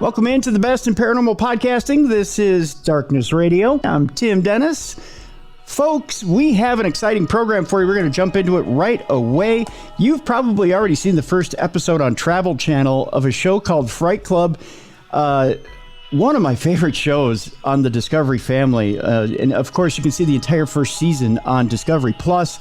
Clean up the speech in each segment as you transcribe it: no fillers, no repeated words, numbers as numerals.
Welcome into the best in paranormal podcasting. This is Darkness Radio. I'm Tim Dennis. Folks, we have an exciting program for you. We're going to jump into it right away. You've probably already seen the first episode on Travel Channel of a show called Fright Club. One of my favorite shows on the Discovery family. And of course, you can see the entire first season on Discovery Plus.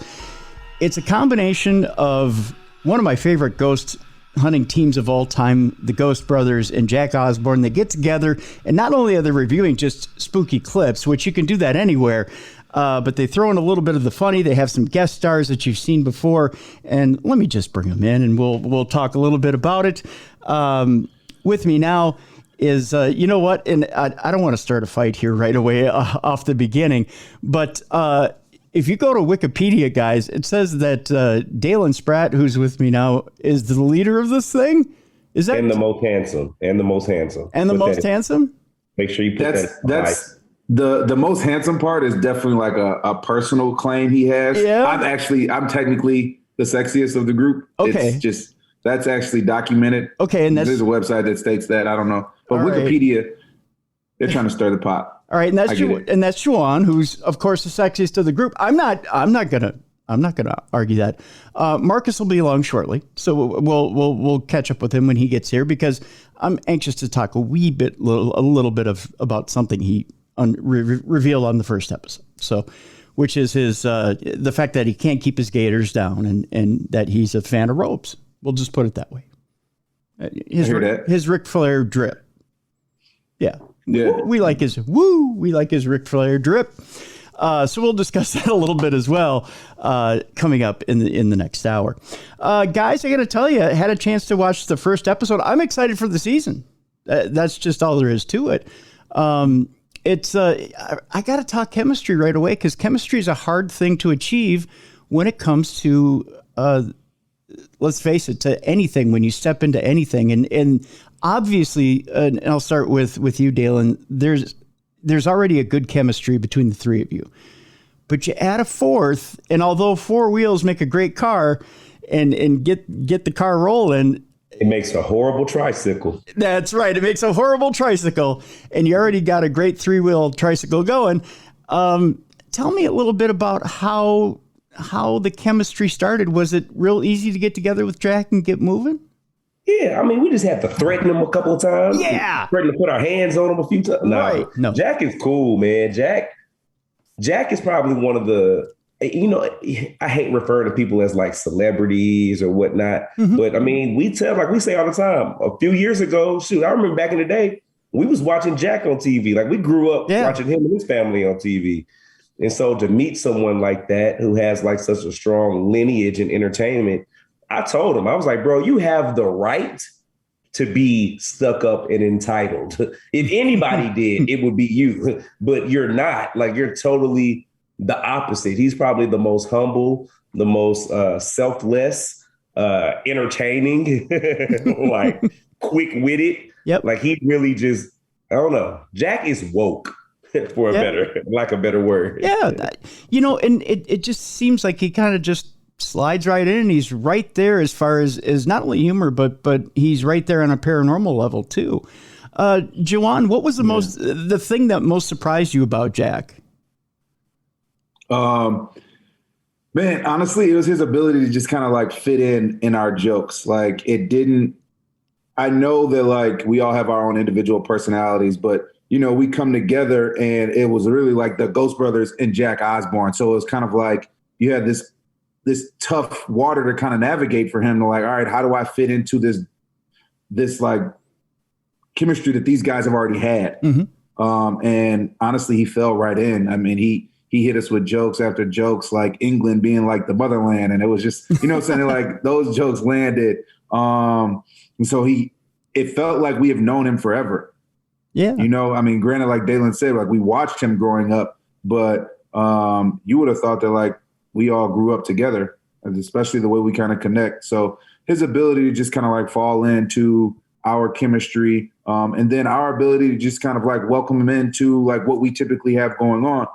It's a combination of one of my favorite ghost hunting teams of all time, the Ghost Brothers and Jack Osbourne. They get together, and not only are they reviewing just spooky clips, which you can do that anywhere, but they throw in a little bit of the funny. They have some guest stars that you've seen before, and let me just bring them in, and we'll talk a little bit about it. With me now is, you know what, and I don't want to start a fight here right away off the beginning, but if you go to Wikipedia, guys, it says that Dalen Spratt, who's with me now, is the leader of this thing. Is that and the most handsome? And the most handsome. And the most handsome? Make sure you put that's the most handsome part is definitely like a personal claim he has. Yeah. I'm technically the sexiest of the group. Okay. It's that's actually documented. Okay, and there's a website that states that. I don't know, but Wikipedia, they're trying to stir the pot. All right, and that's Juwan, who's of course the sexiest of the group. I'm not gonna argue that. Marcus will be along shortly, so we'll catch up with him when he gets here, because I'm anxious to talk a little bit about something he revealed on the first episode. So, which is his the fact that he can't keep his gators down, and that he's a fan of ropes. We'll just put it that way. His Ric Flair drip. Yeah. Yeah. We like his Ric Flair drip. So we'll discuss that a little bit as well, coming up in the next hour. Guys, I got to tell you, I had a chance to watch the first episode. I'm excited for the season. That's just all there is to it. I got to talk chemistry right away, because chemistry is a hard thing to achieve when it comes to, let's face it, to anything, when you step into anything. And obviously, and I'll start with you, Dalen, there's already a good chemistry between the three of you. But you add a fourth, and although four wheels make a great car and get the car rolling, it makes a horrible tricycle. That's right. It makes a horrible tricycle, and you already got a great three-wheel tricycle going. Tell me a little bit about how the chemistry started. Was it real easy to get together with Jack and get moving? Yeah, I mean, we just had to threaten him a couple of times. Yeah. Threaten to put our hands on him a few times. Right. No. Jack is cool, man. Jack is probably one of the, I hate referring to people as like celebrities or whatnot. Mm-hmm. But I mean, we say all the time, a few years ago, I remember back in the day, we was watching Jack on TV. Like, we grew up watching him and his family on TV. And so to meet someone like that who has like such a strong lineage in entertainment, I told him, I was like, bro, you have the right to be stuck up and entitled. If anybody did, it would be you, but you're not. Like, you're totally the opposite. He's probably the most humble, the most selfless, entertaining, like quick-witted. Yep. Like, he really just, I don't know. Jack is woke. For a better word. Yeah. And it just seems like he kind of just slides right in. He's right there as far as not only humor, but he's right there on a paranormal level too. Juwan, what was the thing that most surprised you about Jack? Man, honestly, it was his ability to just kind of like fit in our jokes. Like, I know that like we all have our own individual personalities, but we come together, and it was really like the Ghost Brothers and Jack Osbourne. So it was kind of like you had this tough water to kind of navigate for him to like, all right, how do I fit into this like chemistry that these guys have already had? Mm-hmm. And honestly, he fell right in. I mean, he hit us with jokes after jokes, like England being like the motherland. And it was just, saying like those jokes landed. And so it felt like we have known him forever. Yeah. I mean, granted, like Dalen said, like we watched him growing up, but you would have thought that like we all grew up together, especially the way we kind of connect. So his ability to just kind of like fall into our chemistry, and then our ability to just kind of like welcome him into like what we typically have going on,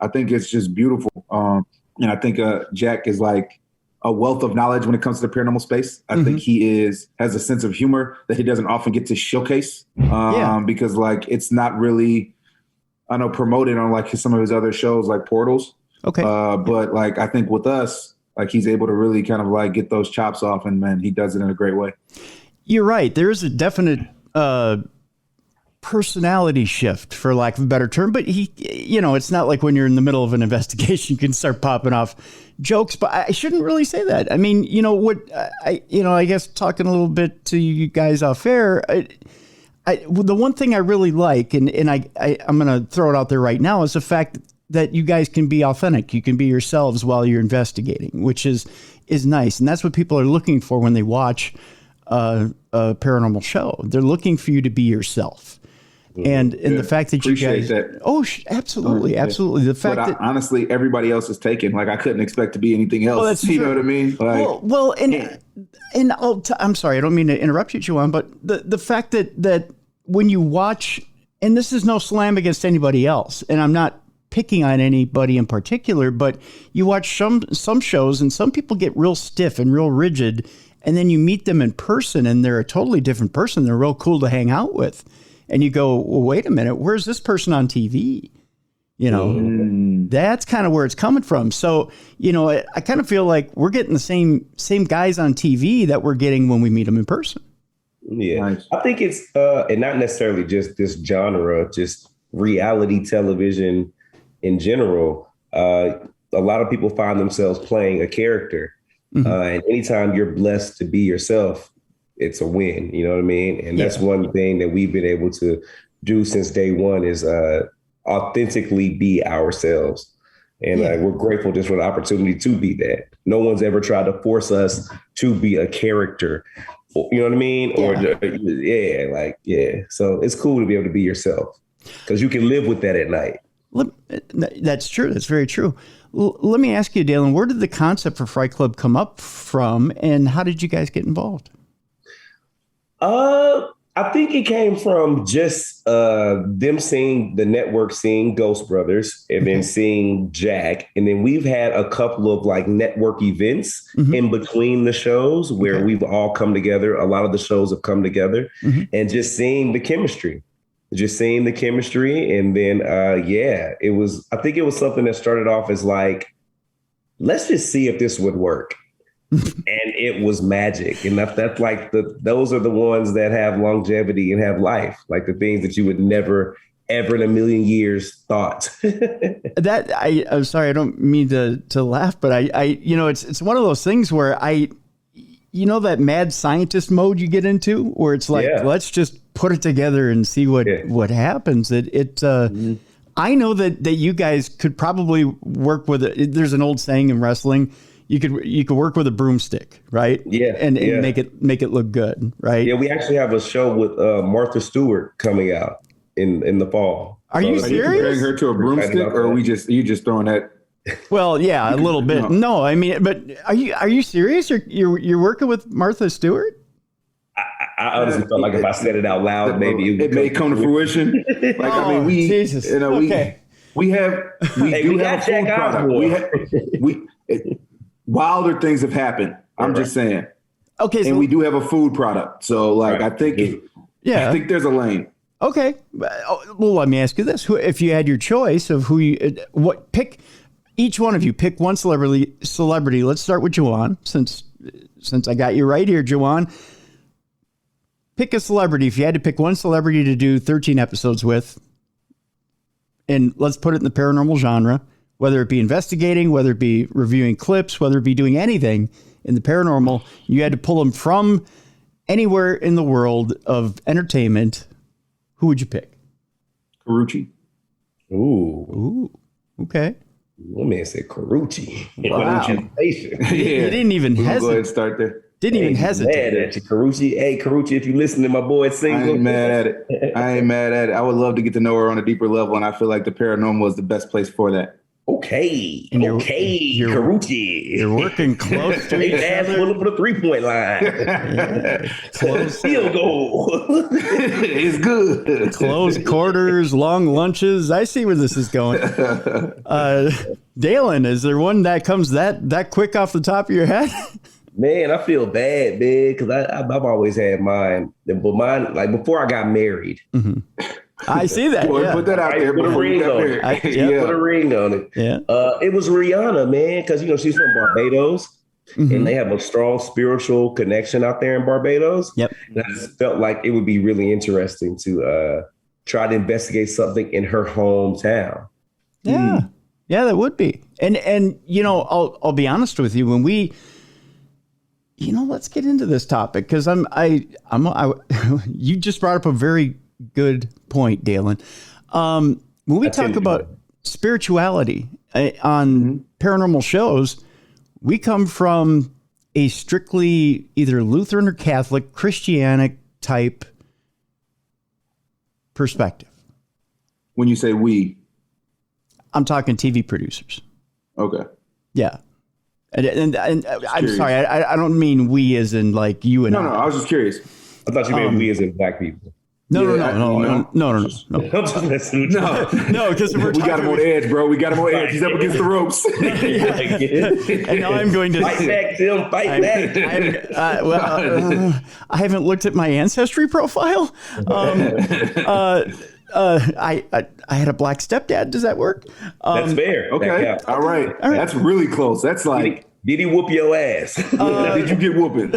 I think it's just beautiful. And I think Jack is like a wealth of knowledge when it comes to the paranormal space. I think he has a sense of humor that he doesn't often get to showcase because like it's not really, I know, promoted on like some of his other shows like Portals. Okay. But like I think with us, like he's able to really kind of like get those chops off, and man, he does it in a great way. You're right. There is a definite personality shift, for lack of a better term, but he, you know, it's not like when you're in the middle of an investigation, you can start popping off jokes, but I shouldn't really say that. I mean, you know what, I guess talking a little bit to you guys off air, the one thing I really like, and I'm going to throw it out there right now, is the fact that you guys can be authentic. You can be yourselves while you're investigating, which is nice. And that's what people are looking for when they watch a paranormal show. They're looking for you to be yourself. And the fact that Appreciate you guys, that. Absolutely. The fact that honestly, everybody else is taken. Like I couldn't expect to be anything else. That's you true. know what I mean? Like, I'm sorry, I don't mean to interrupt you, Juwan, but the fact that when you watch, and this is no slam against anybody else, and I'm not picking on anybody in particular, but you watch some shows and some people get real stiff and real rigid, and then you meet them in person and they're a totally different person. They're real cool to hang out with. And you go, well, wait a minute, where's this person on TV? You know, that's kind of where it's coming from. So, you know, I kind of feel like we're getting the same guys on TV that we're getting when we meet them in person. Yeah, nice. I think it's, and not necessarily just this genre, just reality television in general. A lot of people find themselves playing a character. And anytime you're blessed to be yourself, it's a win, you know what I mean? And that's one thing that we've been able to do since day one is authentically be ourselves. And we're grateful just for the opportunity to be that. No one's ever tried to force us to be a character, you know what I mean? So it's cool to be able to be yourself because you can live with that at night. That's true. That's very true. Let me ask you, Dalen, where did the concept for Fright Club come up from and how did you guys get involved? I think it came from just them seeing the network, seeing Ghost Brothers, and then seeing Jack. And then we've had a couple of like network events in between the shows where we've all come together. A lot of the shows have come together and just seeing the chemistry. And then, it was, I think it was something that started off as like, let's just see if this would work. And it was magic. And that's like those are the ones that have longevity and have life, like the things that you would never, ever in a million years thought. I'm sorry, I don't mean to laugh, but I it's one of those things where that mad scientist mode you get into where it's like, let's just put it together and see what happens. I know that you guys could probably work with it. There's an old saying in wrestling, you could work with a broomstick, right? Yeah. And make it look good, right? Yeah, we actually have a show with Martha Stewart coming out in the fall. Are you serious? Are you comparing her to a broomstick, or are you just throwing that? Well, yeah, a little bit. No, I mean, but are you serious? You're working with Martha Stewart? I honestly felt like if I said it out loud, maybe it may come to fruition. Like Jesus. We do have a food product. Wilder things have happened. I'm just saying. Okay, and we do have a food product. So, I think I think there's a lane. Okay, well, let me ask you this: if you had your choice of pick each one of you, pick one celebrity. Let's start with Juwan, since I got you right here, Juwan. Pick a celebrity. If you had to pick one celebrity to do 13 episodes with, and let's put it in the paranormal genre, whether it be investigating, whether it be reviewing clips, whether it be doing anything in the paranormal, you had to pull them from anywhere in the world of entertainment. Who would you pick? Carucci. Ooh. Okay. My man said Carucci. Wow. He didn't even hesitate. Go ahead and start there. Didn't even hesitate. Mad at you, Carucci. Hey, Carucci, if you listen to my boy single. I ain't mad at it. I would love to get to know her on a deeper level, and I feel like the paranormal is the best place for that. Okay. You're Carucci. You're working close to each other. Pulling for the 3-point line. Close. Field goal. It's good. Close quarters, long lunches. I see where this is going. Dalen, is there one that comes that quick off the top of your head? Man, I feel bad, man, because I've always had mine. But mine, like before I got married. Mm-hmm. I see that. Boy, yeah. put that out there. Put a ring on it. Put a ring on it. Yeah. It was Rihanna, man, because she's from Barbados, and they have a strong spiritual connection out there in Barbados. Yep. And I just felt like it would be really interesting to try to investigate something in her hometown. Yeah. Yeah, that would be. And I'll be honest with you, when we let's get into this topic, because you just brought up a very good point, Dalen. When we talk about spirituality on paranormal shows, we come from a strictly either Lutheran or Catholic, Christianic type perspective. When you say we, I'm talking TV producers. okay. Yeah. And I'm sorry, I don't mean we as in like you and No, I was just curious. I thought you meant we as in black people. No. I'm just messing with you. No, because we got him on edge, bro. We got him on edge. He's up against the ropes. And now I'm going to fight back, Tim. Fight back. I haven't looked at my ancestry profile. I had a black stepdad. Does that work? That's fair. Okay. All right. That's really close. That's like. Did he whoop your ass? Did you get whooping?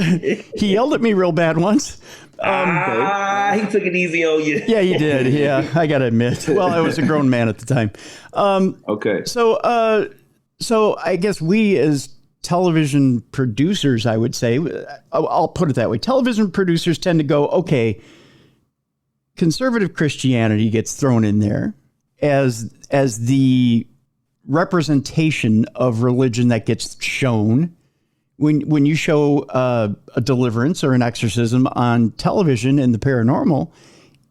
He yelled at me real bad once. He took it easy on you. Yeah, he did. Yeah, I got to admit. Well, I was a grown man at the time. Okay. So I guess we as television producers, I would say, I'll put it that way. Television producers tend to go, okay, conservative Christianity gets thrown in there as the representation of religion that gets shown. When you show a deliverance or an exorcism on television in the paranormal,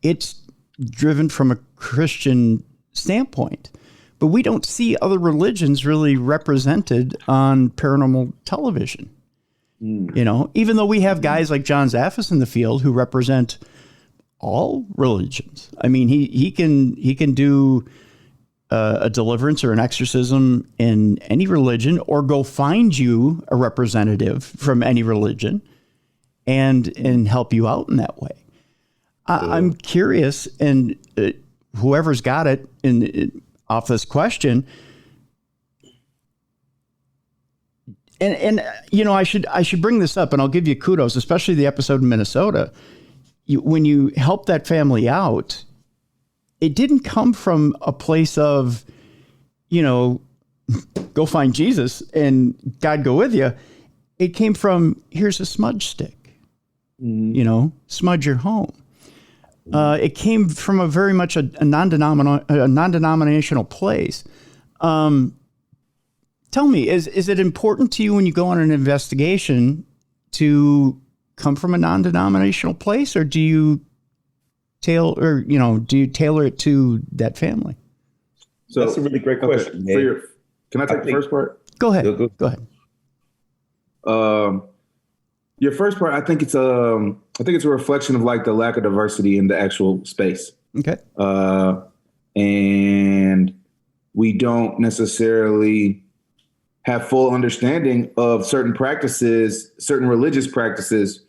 it's driven from a Christian standpoint. But we don't see other religions really represented on paranormal television. Even though we have guys like John Zaffis in the field who represent all religions. I mean, he can do a deliverance or an exorcism in any religion, or go find you a representative from any religion and help you out in that way. I'm curious, and whoever's got it off this question, and I should bring this up, and I'll give you kudos, especially the episode in Minnesota. When you help that family out, it didn't come from a place of, go find Jesus and God go with you. It came from, here's a smudge stick, smudge your home. It came from a very much a non-denominational place. Tell me, is it important to you when you go on an investigation to come from a non-denominational place, or do you tailor it to that family? So that's a really great question. Man. Can I take the first part? Go ahead. Go ahead. Your first part, I think it's a reflection of like the lack of diversity in the actual space. Okay. And we don't necessarily have full understanding of certain practices, certain religious practices.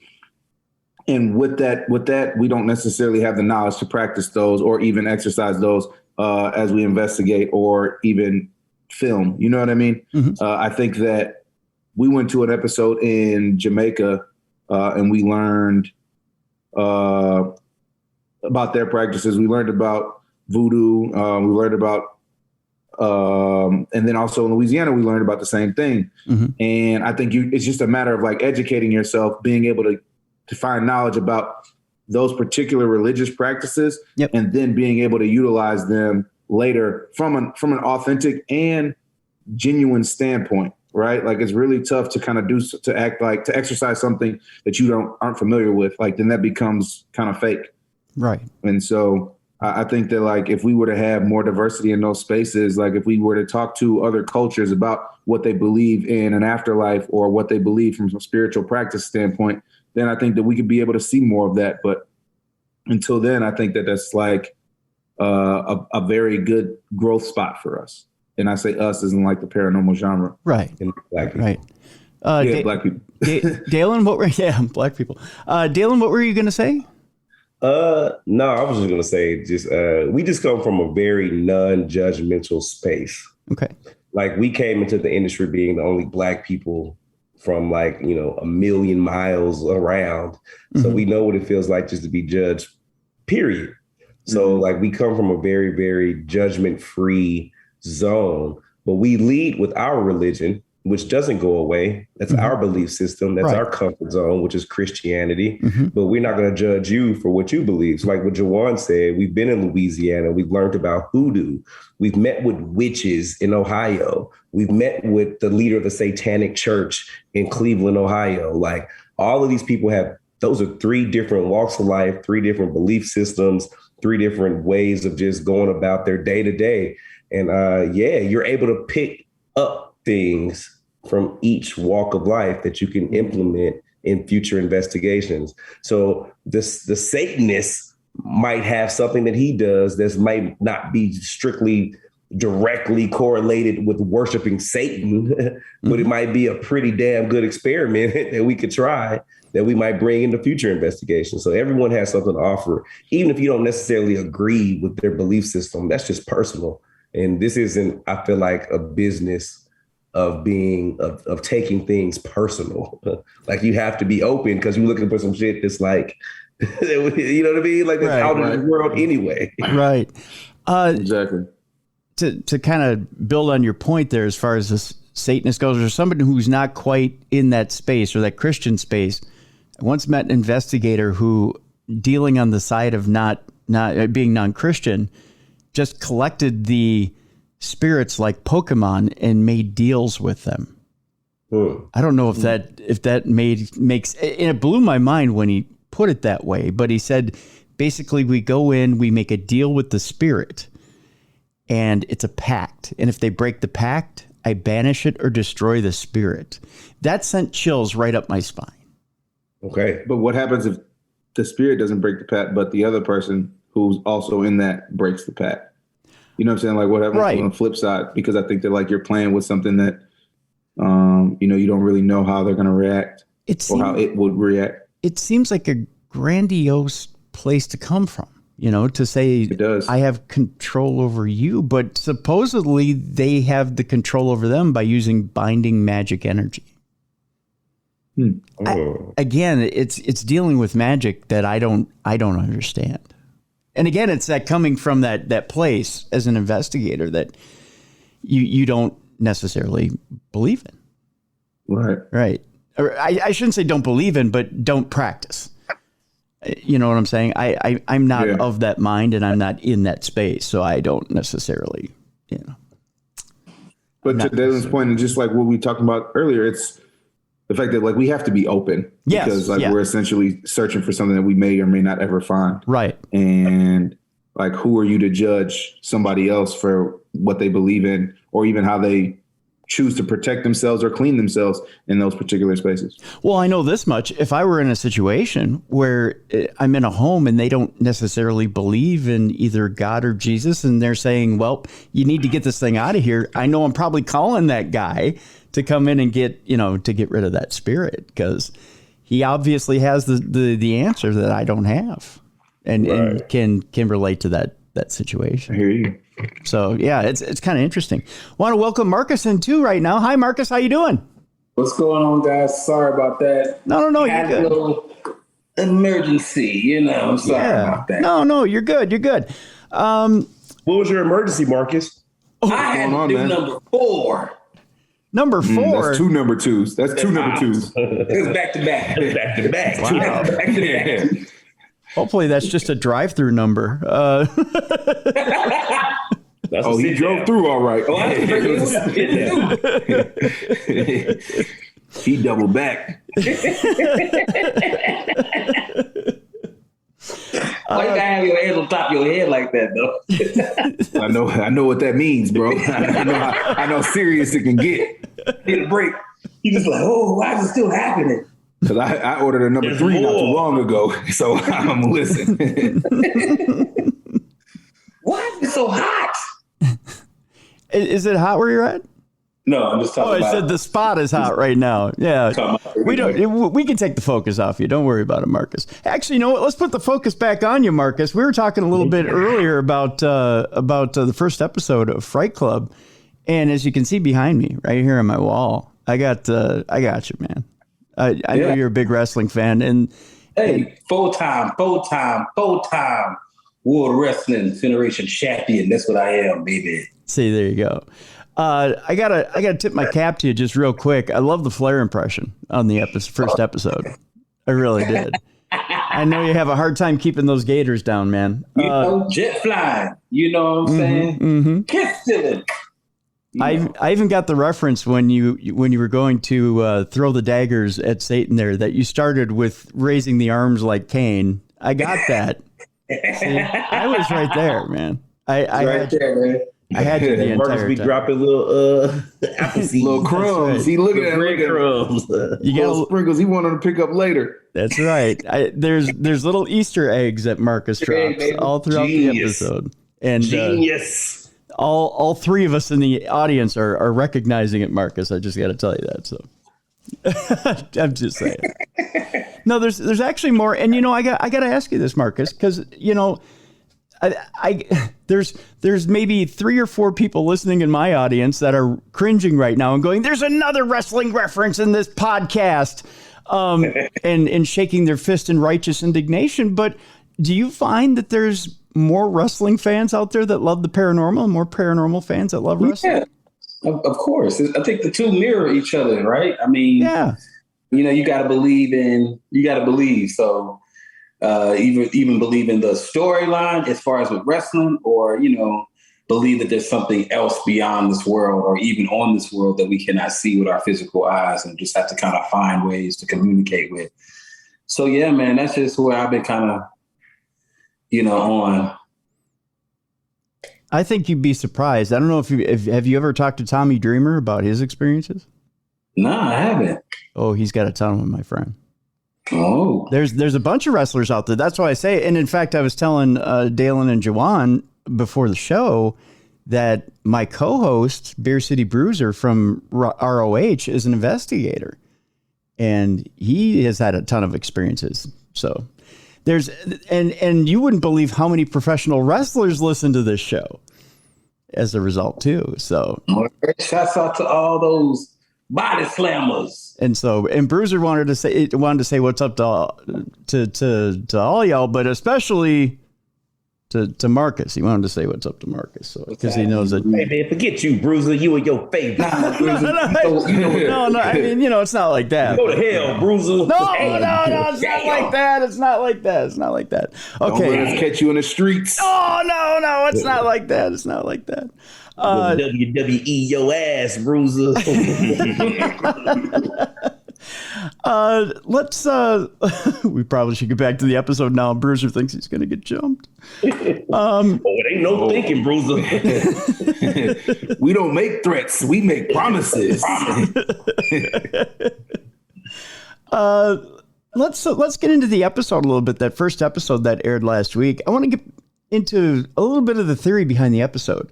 And with that, we don't necessarily have the knowledge to practice those or even exercise those as we investigate or even film. You know what I mean? Mm-hmm. I think that we went to an episode in Jamaica and we learned about their practices. We learned about voodoo. We learned about, and then also in Louisiana, we learned about the same thing. Mm-hmm. And I think it's just a matter of like educating yourself, being able to find knowledge about those particular religious practices, yep, and then being able to utilize them later from an authentic and genuine standpoint, right? Like it's really tough to kind of to exercise something that you aren't familiar with. Like then that becomes kind of fake. Right. And so I think that like if we were to have more diversity in those spaces, like if we were to talk to other cultures about what they believe in an afterlife or what they believe from a spiritual practice standpoint, then I think that we could be able to see more of that. But until then, I think that that's like a very good growth spot for us. and I say us as in like the paranormal genre. Right. And black people. Right. Black people. Dalen, black people. Dalen, what were you going to say? No, I was just gonna say, we just come from a very non-judgmental space. Okay. Like we came into the industry being the only black people from like, a million miles around. So we know what it feels like just to be judged, period. So like we come from a very, very judgment-free zone, but we lead with our religion, which doesn't go away. That's our belief system. That's our comfort zone, which is Christianity. But we're not going to judge you for what you believe. So like what Juwan said, we've been in Louisiana. We've learned about hoodoo. We've met with witches in Ohio. We've met with the leader of the Satanic Church in Cleveland, Ohio. Like all of these people those are 3 different walks of life, 3 different belief systems, 3 different ways of just going about their day to day. And you're able to pick up things from each walk of life that you can implement in future investigations. So the Satanist might have something that he does that might not be strictly directly correlated with worshiping Satan, but it might be a pretty damn good experiment that we could try that we might bring into future investigations. So everyone has something to offer, even if you don't necessarily agree with their belief system. That's just personal. And this isn't, I feel like, a business of taking things personal. Like you have to be open because you're looking for some shit that's like, you know what I mean? Like it's out in the world anyway. Right. Exactly. To kind of build on your point there, as far as this Satanist goes, or somebody who's not quite in that space or that Christian space, I once met an investigator who, dealing on the side of not being non-Christian, just collected the spirits like Pokemon and made deals with them. I don't know if that makes, and it blew my mind when he put it that way, but he said, basically we go in, we make a deal with the spirit and it's a pact. And if they break the pact, I banish it or destroy the spirit. That sent chills right up my spine. Okay. But what happens if the spirit doesn't break the pact, but the other person who's also in that breaks the pact? You know what I'm saying? Like what happens on the flip side? Because I think that like you're playing with something that, you don't really know how they're going to react or how it would react. It seems like a grandiose place to come from, to say, it does. I have control over you, but supposedly they have the control over them by using binding magic energy. Again, it's dealing with magic that I don't understand. And again, it's that coming from that place as an investigator that you don't necessarily believe in. Right. Or I shouldn't say don't believe in, but don't practice. You know what I'm saying? I'm not of that mind and I'm not in that space. So I don't necessarily, But to Dalen's point, and just like what we talked about earlier, it's the fact that like we have to be open because we're essentially searching for something that we may or may not ever find. Right. And like, who are you to judge somebody else for what they believe in or even how they choose to protect themselves or clean themselves in those particular spaces? Well, I know this much. If I were in a situation where I'm in a home and they don't necessarily believe in either God or Jesus, and they're saying, well, you need to get this thing out of here, I know I'm probably calling that guy to come in and get rid of that spirit, because he obviously has the answer that I don't have and can relate to that situation. I hear you. So yeah, it's kind of interesting. Want to welcome Marcus in too right now. Hi, Marcus. How you doing? What's going on, guys? Sorry about that. No, you're good. A little emergency, I'm sorry about that. No, you're good. You're good. What was your emergency, Marcus? I had to do number 4. Number 4? That's 2 number 2s. That's 2 number 2s. It's back to back. Back to back. Wow. Back to back. Hopefully that's just a drive-through number. He drove through all right. He doubled back. Why you gotta have your head on top of your head like that, though? I know what that means, bro. I know how serious it can get. Need a break. You just like, why is it still happening? Because I ordered a number 3 not too long ago, so I'm listening. Why is it so hot? Is it hot where you're at? No, I'm just talking about. I said the spot is hot right now. Yeah. We can take the focus off you. Don't worry about it, Marcus. Actually, you know what? Let's put the focus back on you, Marcus. We were talking a little bit earlier about the first episode of Fright Club. And as you can see behind me right here on my wall, I got you, man. I know you're a big wrestling fan. And full-time World Wrestling Federation champion. That's what I am, baby. See, there you go. I gotta tip my cap to you just real quick. I love the Flair impression on the first episode. I really did. I know you have a hard time keeping those gators down, man. Jet flying. You know what I'm saying? Mm-hmm. Kiss stealing. I even got the reference when you were going to throw the daggers at Satan there, that you started with raising the arms like Cain. I got that. See, I was right there, man. I right there, man. I had to the Marcus entire be time. dropping little apple seeds. Little crumbs. Right. He looking at crumbs. You little got sprinkles. He wanted to pick up later. That's right. There's little Easter eggs that Marcus drops all throughout the episode, and Genius. All three of us in the audience are recognizing it, Marcus. I just got to tell you that. So I'm just saying. No, there's actually more, and I got to ask you this, Marcus, because there's maybe 3 or 4 people listening in my audience that are cringing right now and going, "There's another wrestling reference in this podcast," and shaking their fist in righteous indignation. But do you find that there's more wrestling fans out there that love the paranormal, and more paranormal fans that love wrestling? Yeah, of course. I think the two mirror each other, right? I mean, yeah. You got to believe. So even believe in the storyline as far as with wrestling, or, believe that there's something else beyond this world, or even on this world, that we cannot see with our physical eyes, and just have to kind of find ways to communicate with. So, yeah, man, that's just where I've been kind of, on. I think you'd be surprised. I don't know if have you ever talked to Tommy Dreamer about his experiences? No, I haven't. Oh, he's got a ton of them, my friend. Oh, there's a bunch of wrestlers out there. That's why I say. And in fact, I was telling Dalen and Juwan before the show that my co-host, Beer City Bruiser from ROH, is an investigator, and he has had a ton of experiences. So there's and you wouldn't believe how many professional wrestlers listen to this show as a result too. So shouts out to all those body slammers. And Bruiser wanted to say what's up to all y'all, but especially to Marcus. He wanted to say what's up to Marcus, so because he knows that. Hey man, forget you, Bruiser. You and your favorite. No. I mean, it's not like that. Go to hell, Bruiser. No, it's not like that. It's not like that. Okay. Don't let us catch you in the streets. Oh no, it's not like that. It's not like that. WWE your ass, Bruiser. Let's we probably should get back to the episode now. Bruiser thinks he's gonna get jumped. It ain't no thinking, Bruiser. We don't make threats, we make promises. Let's get into the episode a little bit. That first episode that aired last week. I want to get into a little bit of the theory behind the episode.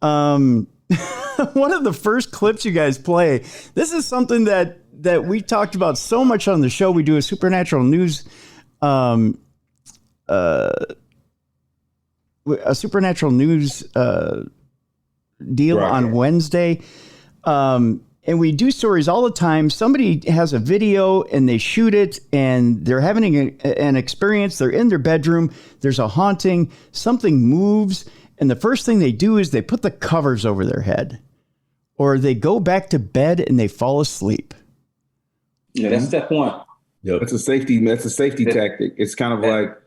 One of the first clips you guys play, this is something that we talked about so much on the show. We do a supernatural news deal right on Wednesday. And we do stories all the time. Somebody has a video and they shoot it and they're having an experience. They're in their bedroom. There's a haunting. Something moves. And the first thing they do is they put the covers over their head, or they go back to bed and they fall asleep. Yeah, that's step one. Yep. That's a safety tactic. It's kind of like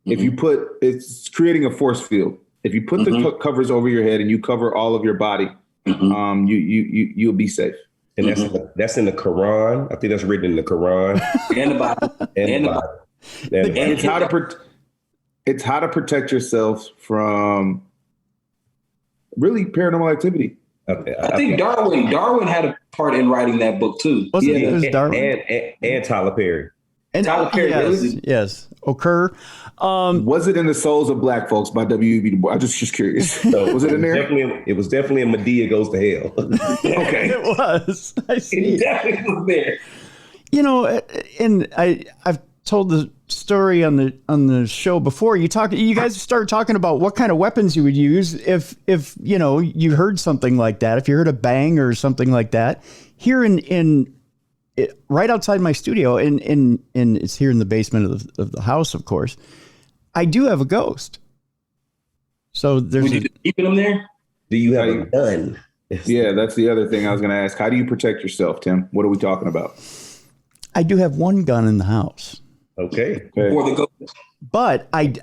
if you it's creating a force field. If you put the covers over your head and you cover all of your body, you'll be safe. And that's in the Quran. I think that's written in the Quran. And the Bible. And it's how to protect yourself from really paranormal activity. I think Darwin had a part in writing that book too. It was Darwin and Tyler Perry. And Tyler Perry, yes, occur. Was it in the Souls of Black Folks by W.E.B. Du Bois? I'm just curious. Was it in there? It was definitely a Medea Goes to Hell. Okay. It was. I see. It definitely was there. You know, and I've told the story on the show before. You guys started talking about what kind of weapons you would use if you know you heard something like that. If you heard a bang or something like that, here in right outside my studio, and it's here in the basement of the house, of course. I do have a ghost. So there's. Would you keep them there? Do you have a gun? Yeah, that's the other thing I was going to ask. How do you protect yourself, Tim? What are we talking about? I do have one gun in the house. Okay. For the ghost. But I'm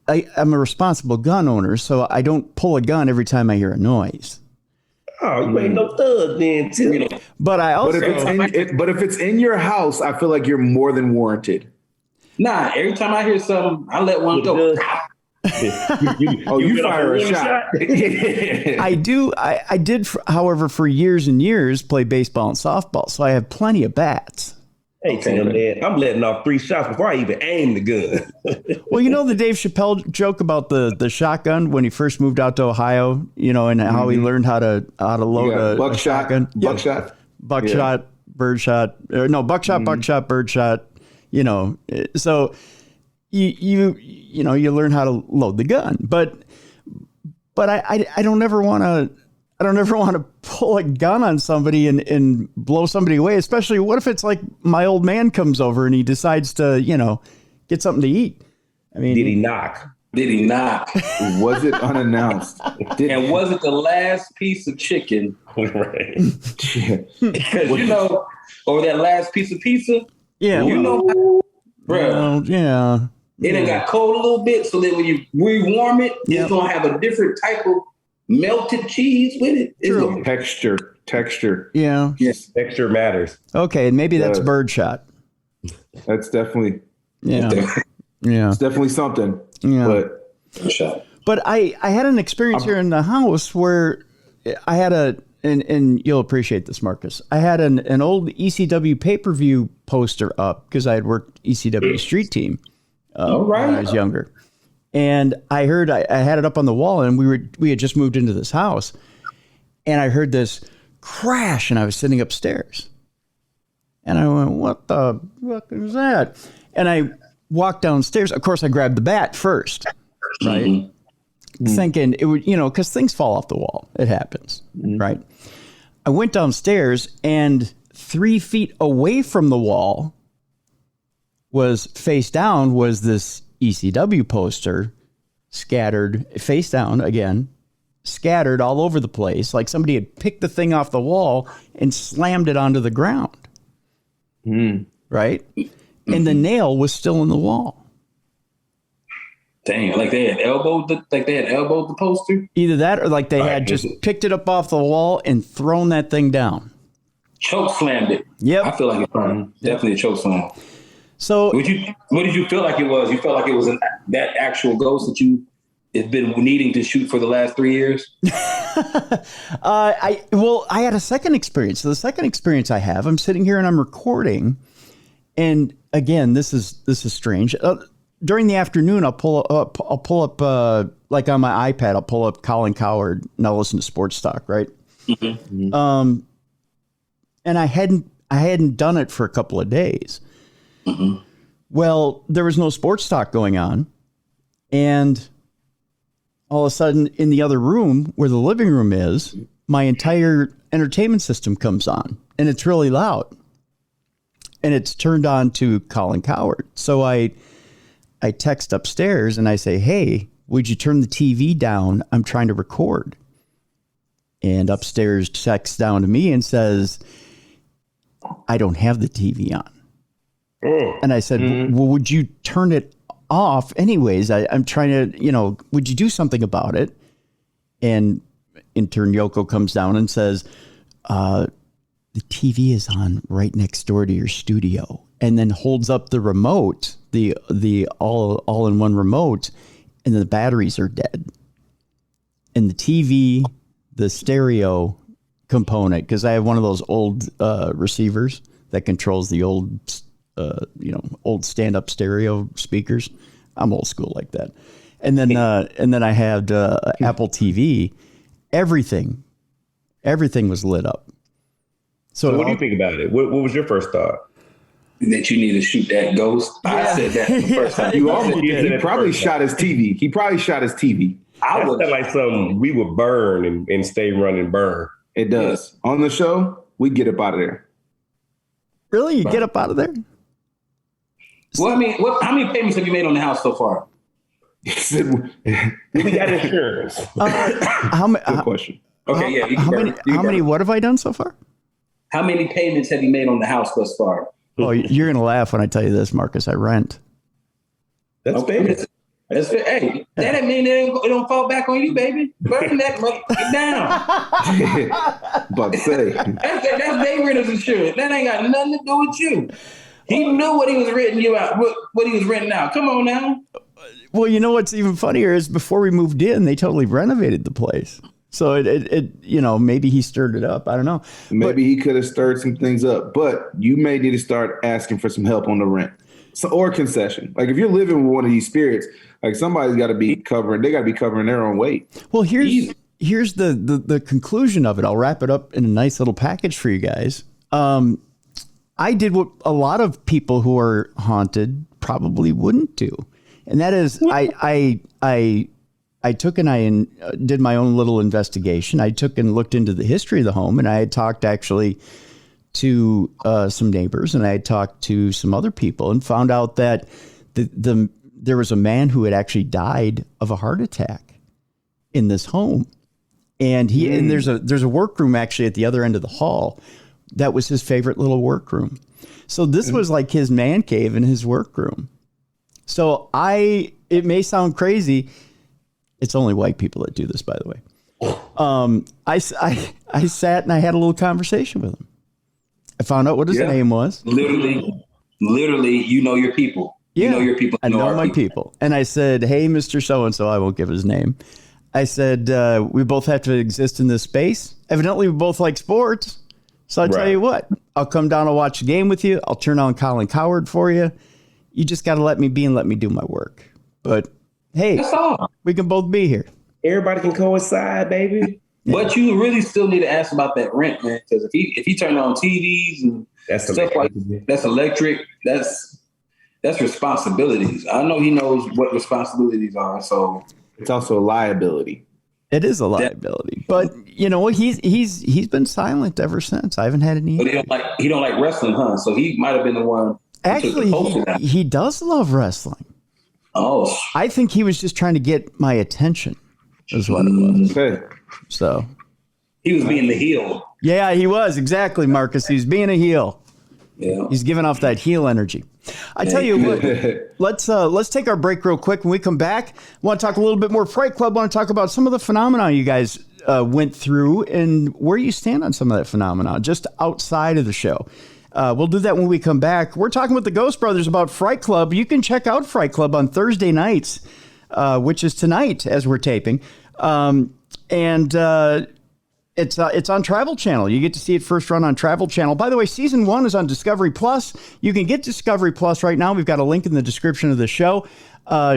a responsible gun owner, so I don't pull a gun every time I hear a noise. Oh, you ain't no thug then, too. But I also. But if it's in your house, I feel like you're more than warranted. Nah, every time I hear something, I let one go. You fire a shot. I do. I did, however, for years and years, play baseball and softball, so I have plenty of bats. Hey, Tim, man, I'm letting off 3 shots before I even aim the gun. Well, you know the Dave Chappelle joke about the shotgun when he first moved out to Ohio, you know, and how he learned how to load a shotgun. Buckshot, birdshot, buckshot, birdshot. You know, so you know you learn how to load the gun, but I don't ever want to pull a gun on somebody and blow somebody away, especially what if it's like my old man comes over and he decides to, you know, get something to eat. I mean, did he knock? Was it unannounced? And was it the last piece of chicken? Right. Because, you know, or that last piece of pizza? Yeah. You know, bro. Yeah. It got cold a little bit, so that when you rewarm it, it's going to have a different type of melted cheese with it. True. Texture. Yeah. Yes. Texture matters. Okay, and maybe that's birdshot. That's definitely. Yeah. Yeah. It's definitely something. Yeah. But I had an experience here in the house where I had and you'll appreciate this, Marcus. I had an old ECW pay-per-view poster up because I had worked ECW Street Team when I was younger. And I heard I had it up on the wall, and we had just moved into this house, and I heard this crash, and I was sitting upstairs, and I went, "What the fuck is that?" And I walked downstairs. Of course, I grabbed the bat first, right? Mm-hmm. Thinking it would, you know, because things fall off the wall. It happens, right? I went downstairs, and 3 feet away from the wall was face down was this ECW poster scattered face down again, scattered all over the place. Like somebody had picked the thing off the wall and slammed it onto the ground. Right. And the nail was still in the wall. Dang, like they had elbowed the poster? Either that or like they had just picked it up off the wall and thrown that thing down. Choke slammed it. Yep. I feel like it's definitely a choke slam. So what did you feel like it was? You felt like it was that actual ghost that you have been needing to shoot for the last 3 years? I had a second experience. So the second experience I have, I'm sitting here and I'm recording, and again, this is strange. During the afternoon, I'll pull up like on my iPad, I'll pull up Colin Cowherd and I'll listen to Sports Talk, right? Mm-hmm. And I hadn't done it for a couple of days. Mm-hmm. Well, there was no sports talk going on, and all of a sudden, in the other room where the living room is, my entire entertainment system comes on, and it's really loud, and it's turned on to Colin Cowherd. So I text upstairs and I say, "Hey, would you turn the TV down? I'm trying to record." And upstairs texts down to me and says, "I don't have the TV on." And I said, "Well, would you turn it off anyways? I'm trying to, would you do something about it?" And intern Yoko comes down and says, "The TV is on right next door to your studio," and then holds up the remote, the all-in-one remote, and the batteries are dead. And the TV, the stereo component, because I have one of those old receivers that controls the old old stand-up stereo speakers. I'm old school like that. And then I had Apple TV. Everything was lit up. So what do you think about it? What was your first thought? That you need to shoot that ghost. I said that the first time. He probably shot his TV. I would feel like something we would burn and stay running burn. It does. On the show, we get up out of there. Really? You get up out of there? Well, I mean, how many payments have you made on the house so far? We got insurance. Good question. Okay, yeah. How many? What have I done so far? How many payments have you made on the house thus far? Oh, you're gonna laugh when I tell you this, Marcus. I rent. That's fair. That's fair. Hey, that doesn't mean it don't fall back on you, baby. Burn that down. But say that's their renter's insurance. That ain't got nothing to do with you. He knew what he was renting you out. What he was renting out. Come on now. Well, you know what's even funnier is before we moved in, they totally renovated the place. So it maybe he stirred it up. I don't know. Maybe he could have stirred some things up, but you may need to start asking for some help on the rent or concession. Like if you're living with one of these spirits, like somebody's got to be covering. They got to be covering their own weight. Well, here's the conclusion of it. I'll wrap it up in a nice little package for you guys. I did what a lot of people who are haunted probably wouldn't do, and that is I took and I did my own little investigation. I took and looked into the history of the home, and I had talked actually to some neighbors, and I had talked to some other people, and found out that there was a man who had actually died of a heart attack in this home, and and there's a workroom actually at the other end of the hall that was his favorite little workroom. So this was like his man cave and his workroom. So it may sound crazy. It's only white people that do this, by the way. I sat and I had a little conversation with him. I found out what his name was. Literally, you know your people. Yeah, you know your people. I know my people. And I said, hey, Mr. So-and-so, I won't give his name. I said, we both have to exist in this space. Evidently, we both like sports. So I tell you what, I'll come down and watch a game with you. I'll turn on Colin Cowherd for you. You just got to let me be and let me do my work. But hey, that's all. We can both be here. Everybody can coincide, baby. But you really still need to ask about that rent, man. Because if he turned on TVs and stuff like that's electric, that's responsibilities. I know he knows what responsibilities are. So it's also a liability. It is a liability, but you know he's been silent ever since. I haven't had any. But he don't like wrestling, huh? So he might have been the one. Actually, he does love wrestling. Oh, I think he was just trying to get my attention. Is what it was. Okay. So he was being the heel. Yeah, he was exactly, Marcus. He's being a heel. Yeah, he's giving off that heel energy. I tell you what, let's take our break real quick. When we come back, I want to talk a little bit more Fright Club. I want to talk about some of the phenomena you guys went through and where you stand on some of that phenomena just outside of the show. We'll do that when we come back. We're talking with the Ghost Brothers about Fright Club. You can check out Fright Club on Thursday nights, which is tonight as we're taping. It's on Travel Channel. You get to see it first run on Travel Channel. By the way, season 1 is on Discovery Plus. You can get Discovery Plus right now. We've got a link in the description of the show.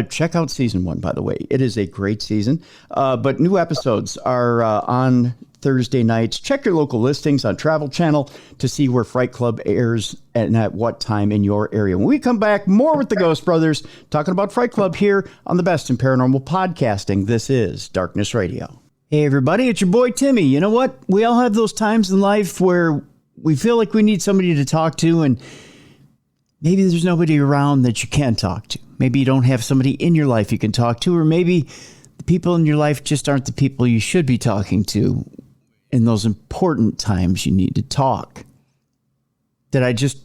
Check out season 1, by the way. It is a great season. But new episodes are on Thursday nights. Check your local listings on Travel Channel to see where Fright Club airs and at what time in your area. When we come back, more with the Ghost Brothers, talking about Fright Club here on the Best in Paranormal Podcasting. This is Darkness Radio. Hey, everybody, it's your boy, Timmy. You know what? We all have those times in life where we feel like we need somebody to talk to, and maybe there's nobody around that you can talk to. Maybe you don't have somebody in your life you can talk to, or maybe the people in your life just aren't the people you should be talking to in those important times you need to talk. Did I just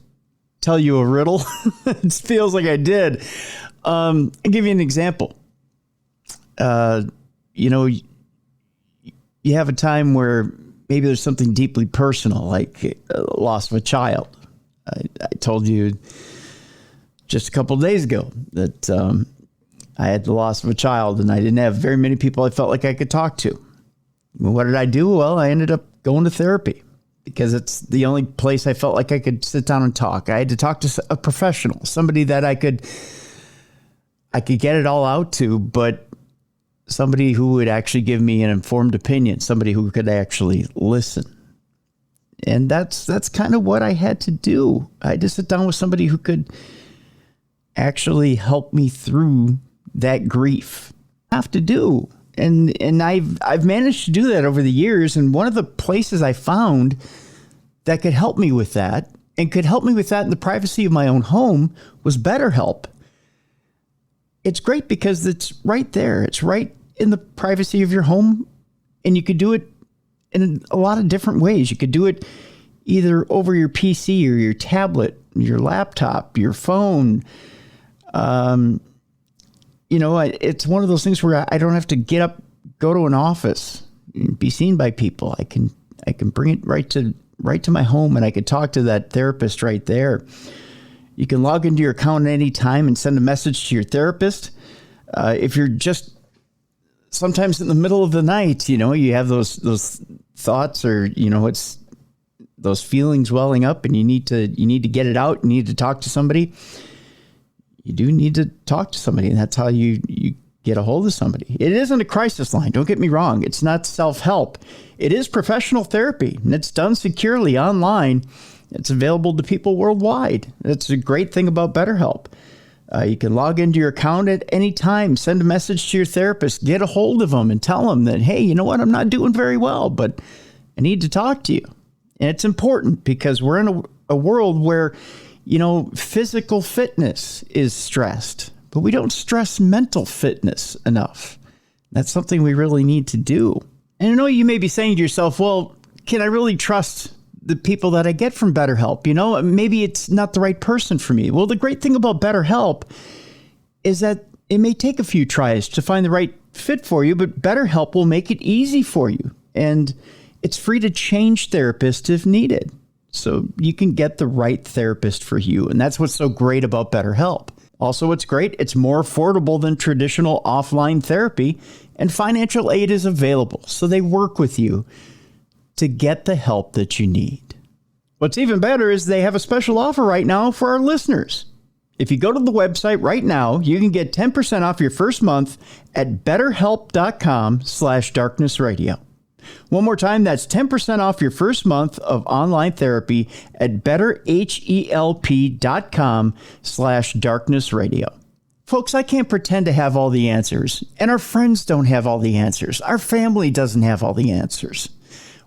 tell you a riddle? It feels like I did. I'll give you an example. You have a time where maybe there's something deeply personal, like loss of a child. I told you just a couple of days ago that I had the loss of a child, and I didn't have very many people I felt like I could talk to. Well, what did I do? Well, I ended up going to therapy. because it's the only place I felt like I could sit down and talk. I had to talk to a professional, somebody that I could get it all out to, but somebody who would actually give me an informed opinion, somebody who could actually listen. And that's kind of what I had to do. I had to sit down with somebody who could actually help me through that grief. I have to do. And I've managed to do that over the years. And one of the places I found that could help me with that, and could help me with that in the privacy of my own home, was BetterHelp. It's great because it's right there. It's right in the privacy of your home, and you could do it in a lot of different ways. You could do it either over your PC or your tablet, your laptop, your phone. It's one of those things where I don't have to get up, go to an office, be seen by people. I can bring it right to my home, and I could talk to that therapist right there. You can log into your account at any time and send a message to your therapist. If you're just sometimes in the middle of the night, you have those thoughts, or it's those feelings welling up, and you need to get it out. You need to talk to somebody. You do need to talk to somebody, and that's how you get a hold of somebody. It isn't a crisis line. Don't get me wrong. It's not self-help. It is professional therapy, and it's done securely online. It's available to people worldwide. That's a great thing about BetterHelp. You can log into your account at any time, send a message to your therapist, get a hold of them, and tell them that, hey, you know what? I'm not doing very well, but I need to talk to you. And it's important because we're in a world where, physical fitness is stressed, but we don't stress mental fitness enough. That's something we really need to do. And I know you may be saying to yourself, well, can I really trust the people that I get from BetterHelp? Maybe it's not the right person for me. Well, the great thing about BetterHelp is that it may take a few tries to find the right fit for you, but BetterHelp will make it easy for you. And it's free to change therapists if needed. So you can get the right therapist for you. And that's what's so great about BetterHelp. Also, what's great, it's more affordable than traditional offline therapy, and financial aid is available. So they work with you to get the help that you need. What's even better is they have a special offer right now for our listeners. If you go to the website right now, you can get 10% off your first month at betterhelp.com/darknessradio. One more time, that's 10% off your first month of online therapy at betterhelp.com/darknessradio. Folks, I can't pretend to have all the answers, and our friends don't have all the answers. Our family doesn't have all the answers.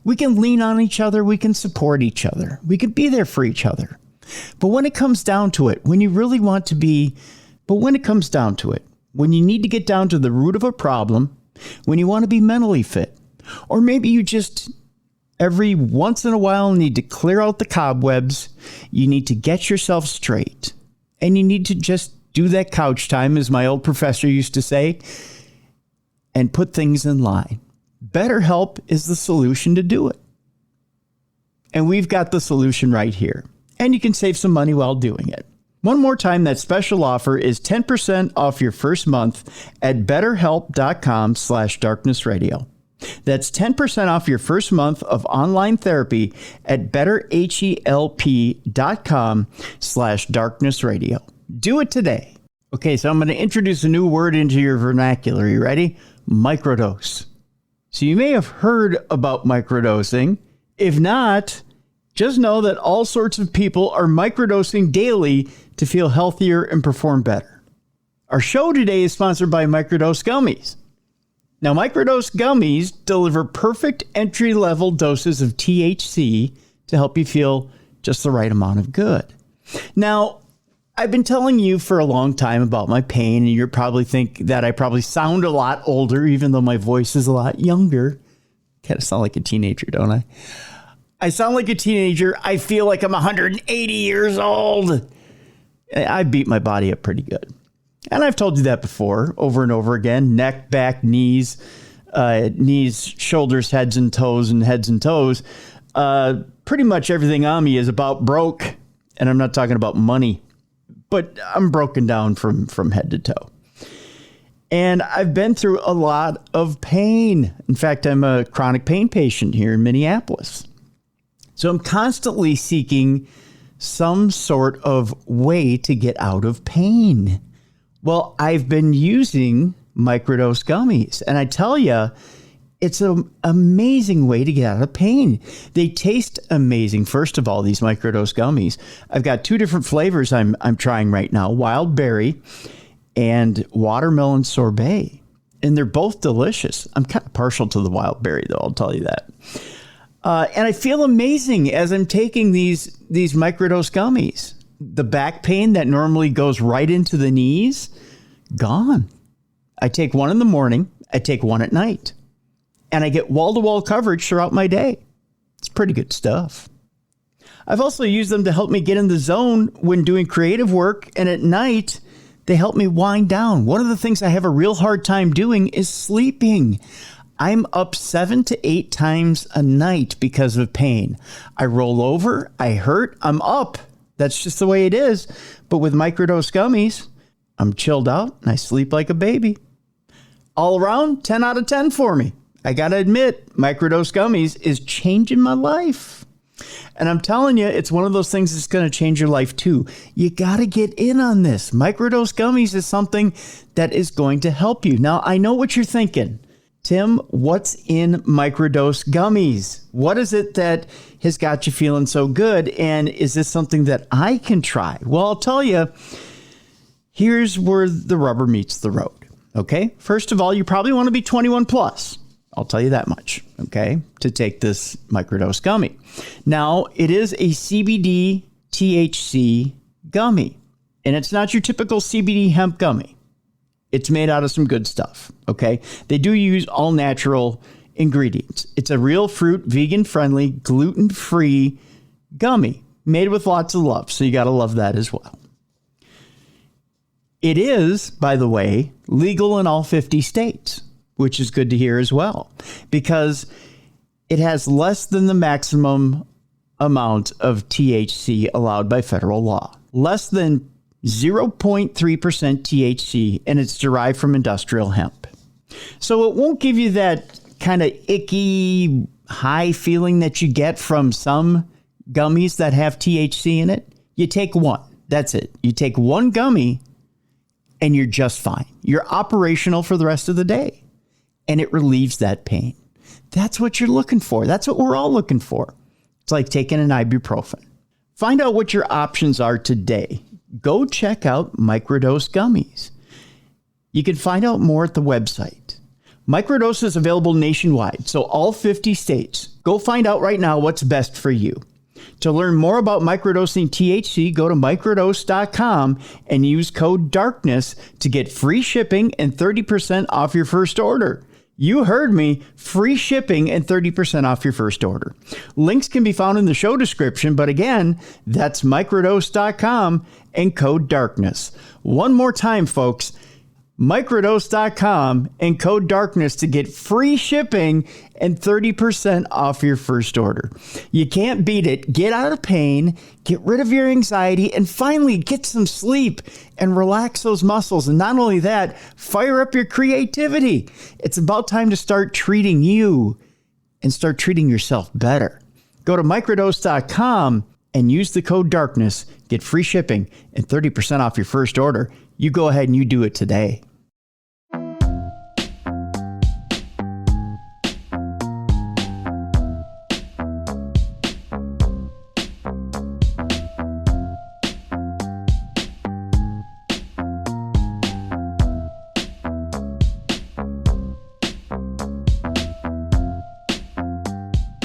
We can lean on each other. We can support each other. We can be there for each other. But when it comes down to it, when you really want to be, when you need to get down to the root of a problem, when you want to be mentally fit, or maybe you just every once in a while need to clear out the cobwebs, you need to get yourself straight, and you need to just do that couch time, as my old professor used to say, and put things in line. BetterHelp is the solution to do it. And we've got the solution right here. And you can save some money while doing it. One more time, that special offer is 10% off your first month at betterhelp.com/darknessradio. That's 10% off your first month of online therapy at betterhelp.com/darknessradio. Do it today. Okay, so I'm going to introduce a new word into your vernacular. You ready? Microdose. So you may have heard about microdosing. If not, just know that all sorts of people are microdosing daily to feel healthier and perform better. Our show today is sponsored by Microdose Gummies. Now, Microdose Gummies deliver perfect entry-level doses of THC to help you feel just the right amount of good. Now, I've been telling you for a long time about my pain, and you probably think that I probably sound a lot older, even though my voice is a lot younger. Kind of sound like a teenager, don't I? I sound like a teenager. I feel like I'm 180 years old. I beat my body up pretty good. And I've told you that before, over and over again. Neck, back, knees, shoulders, heads and toes, and heads and toes. Pretty much everything on me is about broke. And I'm not talking about money, but I'm broken down from head to toe. And I've been through a lot of pain. In fact, I'm a chronic pain patient here in Minneapolis. So I'm constantly seeking some sort of way to get out of pain. Well, I've been using microdose gummies, and I tell you, it's an amazing way to get out of pain. They taste amazing. First of all, these microdose gummies. I've got 2 different flavors I'm trying right now, wild berry and watermelon sorbet. And they're both delicious. I'm kind of partial to the wild berry, though, I'll tell you that. And I feel amazing as I'm taking these microdose gummies. The back pain that normally goes right into the knees, gone. I take one in the morning. I take one at night. And I get wall-to-wall coverage throughout my day. It's pretty good stuff. I've also used them to help me get in the zone when doing creative work. And at night, they help me wind down. One of the things I have a real hard time doing is sleeping. I'm up 7 to 8 times a night because of pain. I roll over, I hurt, I'm up. That's just the way it is. But with microdose gummies, I'm chilled out and I sleep like a baby. All around, 10 out of 10 for me. I got to admit, microdose gummies is changing my life. And I'm telling you, it's one of those things that's going to change your life too. You got to get in on this. Microdose gummies is something that is going to help you. Now, I know what you're thinking. Tim, what's in microdose gummies? What is it that has got you feeling so good? And is this something that I can try? Well, I'll tell you, here's where the rubber meets the road. Okay. First of all, you probably want to be 21 plus. I'll tell you that much, okay, to take this microdose gummy. Now, it is a CBD THC gummy, and it's not your typical CBD hemp gummy. It's made out of some good stuff, okay? They do use all natural ingredients. It's a real fruit, vegan-friendly, gluten-free gummy made with lots of love, so you got to love that as well. It is, by the way, legal in all 50 states. Which is good to hear as well, because it has less than the maximum amount of THC allowed by federal law. Less than 0.3% THC, and it's derived from industrial hemp. So it won't give you that kind of icky high feeling that you get from some gummies that have THC in it. You take one. That's it. You take one gummy and you're just fine. You're operational for the rest of the day. And it relieves that pain. That's what you're looking for. That's what we're all looking for. It's like taking an ibuprofen. Find out what your options are today. Go check out microdose gummies. You can find out more at the website. Microdose is available nationwide, so all 50 states. Go find out right now what's best for you. To learn more about microdosing THC, go to microdose.com and use code DARKNESS to get free shipping and 30% off your first order. You heard me, free shipping and 30% off your first order. Links can be found in the show description, but again, that's microdose.com and code DARKNESS. One more time, folks, microdose.com and code DARKNESS to get free shipping and 30% off your first order. You can't beat it. Get out of pain, get rid of your anxiety, and finally get some sleep and relax those muscles. And not only that, fire up your creativity. It's about time to start treating you and start treating yourself better. Go to microdose.com and use the code DARKNESS. Get free shipping and 30% off your first order. You go ahead and you do it today.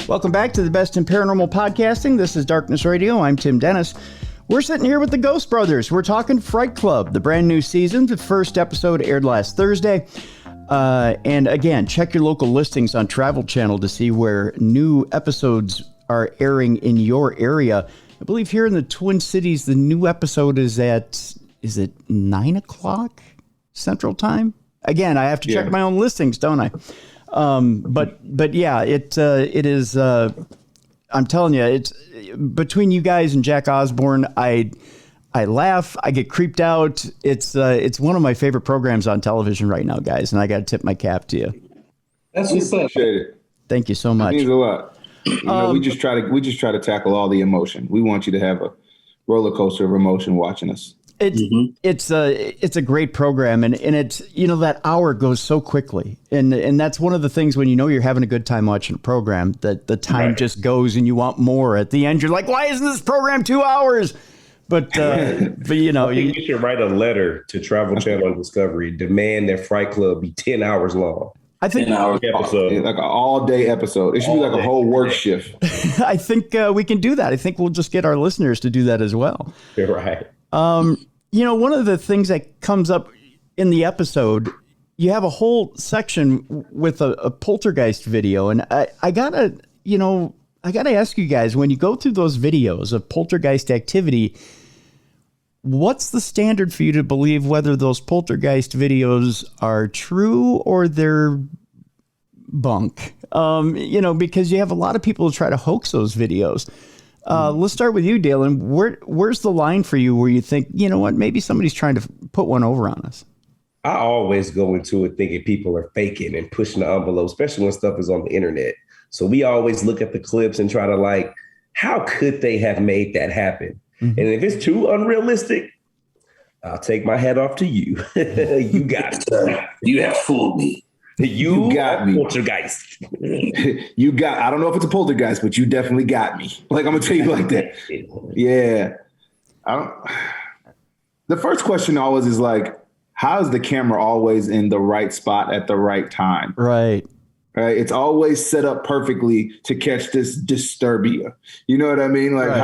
Welcome back to the best in paranormal podcasting. This is Darkness Radio. I'm Tim Dennis. We're sitting here with the Ghost Brothers. We're talking Fright Club, the brand new season. The first episode aired last Thursday. And again, check your local listings on Travel Channel to see where new episodes are airing in your area. I believe here in the Twin Cities, the new episode is at, is it 9 o'clock Central Time? Again, I have to check my own listings, don't I? But yeah, it is, I'm telling you, it's between you guys and Jack Osbourne. I laugh, I get creeped out. It's one of my favorite programs on television right now, guys. And I got to tip my cap to you. That's what's up. Appreciate it. Thank you so much. It means a lot. We just try to tackle all the emotion. We want you to have a roller coaster of emotion watching us. It's a great program, and it's that hour goes so quickly, and that's one of the things when you're having a good time watching a program, that the time just goes and you want more. At the end, you're like, why isn't this program 2 hours? But I think you should write a letter to Travel Channel and Discovery, demand that Fright Club be 10 hours long. I think 10 hours episode, like an all-day episode. It should be like a whole work shift. I think we can do that. I think we'll just get our listeners to do that as well. You're right. One of the things that comes up in the episode, you have a whole section with a poltergeist video, and I gotta ask you guys, when you go through those videos of poltergeist activity, what's the standard for you to believe whether those poltergeist videos are true or they're bunk? Because you have a lot of people who try to hoax those videos. Let's start with you, Dalen. Where's the line for you where you think, maybe somebody's trying to put one over on us? I always go into it thinking people are faking and pushing the envelope, especially when stuff is on the internet. So we always look at the clips and try to how could they have made that happen? Mm-hmm. And if it's too unrealistic, I'll take my hat off to you. You got it. You have fooled me. You got me. Poltergeist. I don't know if it's a poltergeist, but you definitely got me. I'm going to tell you like that. Yeah. The first question always is how is the camera always in the right spot at the right time? Right. Right. It's always set up perfectly to catch this disturbia. You know what I mean? Right.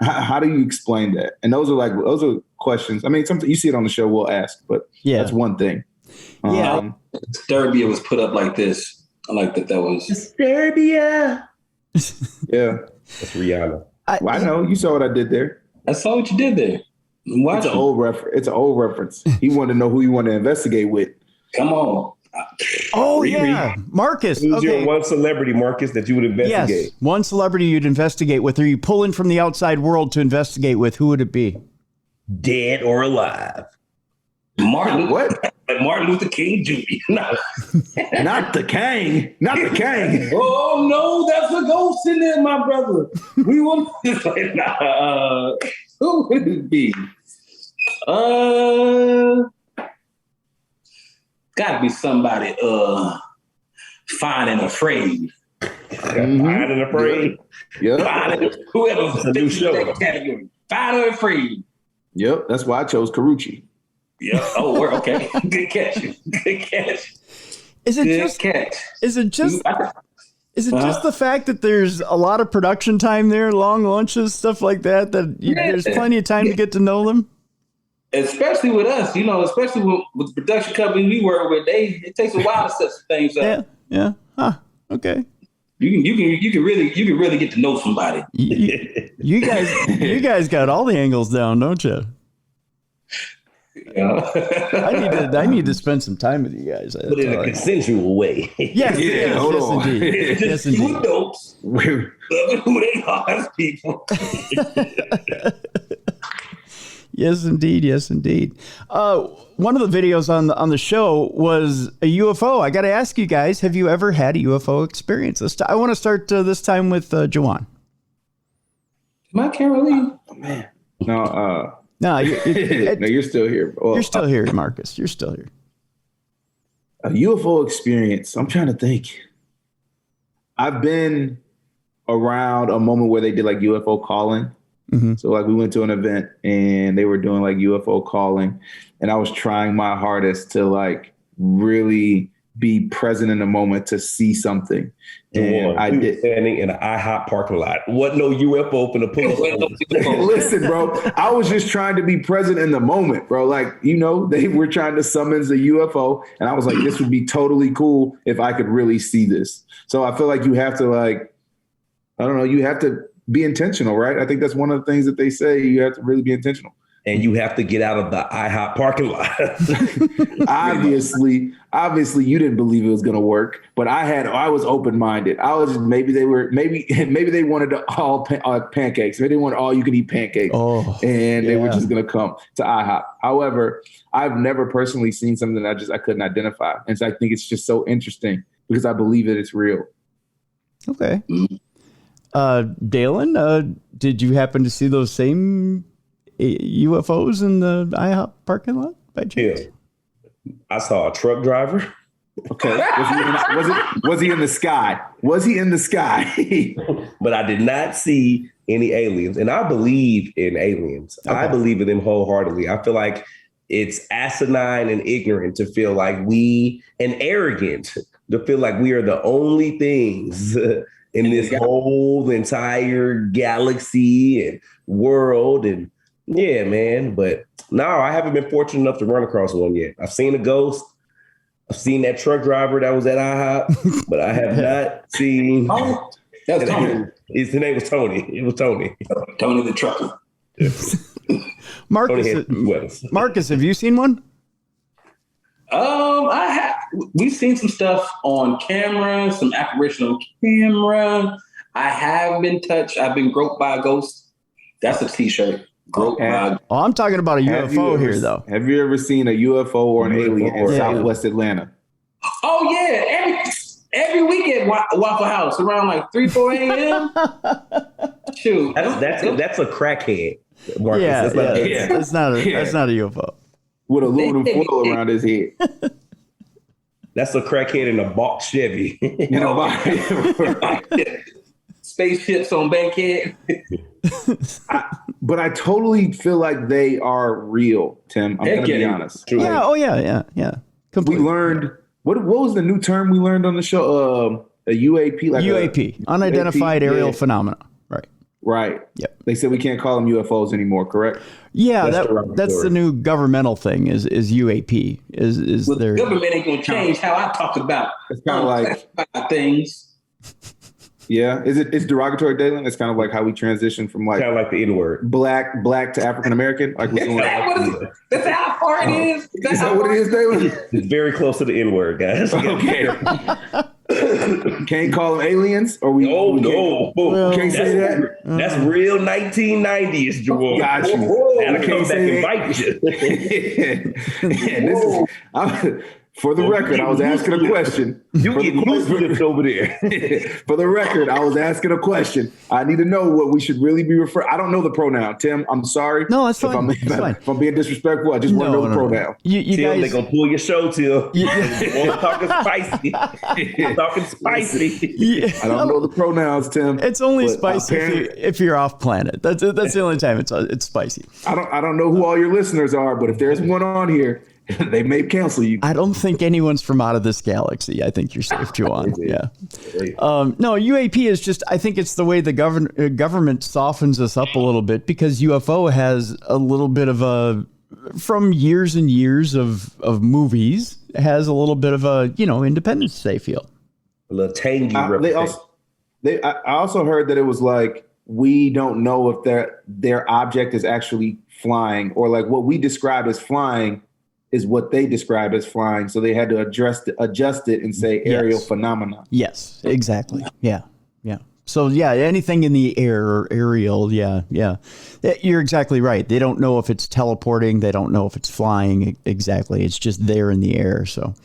How do you explain that? And those are questions. I mean, something you see it on the show, we'll ask, but that's one thing. Yeah. Disturbia was put up like this. I like that was Disturbia. Yeah. That's Rihanna. I know. You saw what I did there. I saw what you did there. It's an old reference. He wanted to know who he wanted to investigate with. Come on. Oh, yeah. Marcus. Who's your one celebrity, Marcus, that you would investigate? Yes. One celebrity you'd investigate with, or you pull in from the outside world to investigate with. Who would it be? Dead or alive? Martin Luther King Jr. No. Not the King. Not the King. Oh, no, that's a ghost in there, my brother. We want who would it be? Gotta be somebody fine and afraid. Fine and afraid. Yep. Whoever's a new show. That category. Fine and afraid. Yep. That's why I chose Carucci. Yeah. Oh, we're okay. Good catch. Good catch. Is it just the fact that there's a lot of production time there, long lunches, stuff like that, there's plenty of time to get to know them? Especially with us, especially with the production company we work with, it takes a while to set some things up. Yeah. Huh. Okay. You can really get to know somebody. You guys got all the angles down, don't you? I need to spend some time with you guys. But in a consensual way. Yes, hold on. Indeed. Yes, indeed. You adults loving who they are as people. Yes, indeed. Yes, indeed. One of the videos on the show was a UFO. I got to ask you guys, have you ever had a UFO experience? I want to start this time with Juwan. Am I Caroline? Oh, man. No, No, you're still here. Well, you're still here, Marcus. You're still here. A UFO experience. I'm trying to think. I've been around a moment where they did UFO calling. Mm-hmm. So we went to an event and they were doing UFO calling, and I was trying my hardest to really be present in the moment to see something. And I did. Standing in an IHOP parking lot. Wasn't no UFO open to pull up. Listen, bro, I was just trying to be present in the moment, bro. They were trying to summons a UFO, and I was like, this would be totally cool if I could really see this. So I feel like you have to I don't know, you have to be intentional, right? I think that's one of the things that they say. You have to really be intentional. And you have to get out of the IHOP parking lot. Obviously, you didn't believe it was going to work, but I was open-minded. I was maybe they wanted all pancakes. Maybe they wanted all you can eat pancakes, and they were just going to come to IHOP. However, I've never personally seen something that I couldn't identify, and so I think it's just so interesting because I believe that it's real. Okay. Dalen, did you happen to see those same UFOs in the IHOP parking lot by chance? Yeah. I saw a truck driver. Okay. Was he in the sky? Was he in the sky? But I did not see any aliens. And I believe in aliens. Okay. I believe in them wholeheartedly. I feel like it's asinine and ignorant to feel like and arrogant to feel like we are the only things in this whole entire galaxy and world. And yeah, man. But no, I haven't been fortunate enough to run across one yet. I've seen a ghost. I've seen that truck driver that was at IHOP, but I have not seen. Oh, that's Tony. His name was Tony. It was Tony. Tony the trucker. Marcus, have you seen one? I have. We've seen some stuff on camera, some apparition on camera. I have been touched. I've been groped by a ghost. That's a T-shirt. I'm talking about a UFO here, though. Have you ever seen a UFO or an alien in Southwest Atlanta? Oh yeah, every week at Waffle House around like 3-4 a.m. Shoot, that's a crackhead. Marcus. That's not a UFO with aluminum foil around his head. That's a crackhead in a box Chevy. Spaceships on Bankhead. But I totally feel like they are real, Tim. I'm going to be honest. Yeah. Yeah. Completely. We learned, what was the new term we learned on the show? A UAP? UAP, unidentified aerial phenomena. Right. Yep. They said we can't call them UFOs anymore, correct? Yeah, that's the new governmental thing is UAP. The government ain't going to change how I talk about it's kind of like things. Yeah, it's derogatory, Dalen. It's kind of like how we transition from like kind of like the N-word, black to African American. Like that's how far it is. Is that what it is, Dalen? It's very close to the N-word, guys. Okay. Can't call them aliens, or we? No. Can't say that. That's real 1990s, Juwan. Got you. I can't say that. For the record, I was asking a question. You get loose over there. For the record, I was asking a question. I need to know what we should really be referring. I don't know the pronoun. Tim, I'm sorry. No, that's fine. If I'm being disrespectful, I just want to know the pronoun. You Tim, guys, they're going to pull your show, Tim. Talking spicy. Talking spicy. I don't know the pronouns, Tim. It's only spicy if you're off planet. That's the only time it's spicy. I don't know who all your listeners are, but if there's one on here, they may cancel you. I don't think anyone's from out of this galaxy. I think you're safe, Juwan. Yeah. No, UAP is just, I think it's the way the government softens us up a little bit, because UFO has a little bit of from years and years of movies, has a little bit of a, Independence Day feel. A little tangy. I also heard that it was like, we don't know if their object is actually flying, or like what we describe as flying is what they describe as flying. So they had to adjust it and say aerial phenomena. Yes, exactly. Yeah. So anything in the air or aerial. Yeah. You're exactly right. They don't know if it's teleporting. They don't know if it's flying. Exactly. It's just there in the air. So.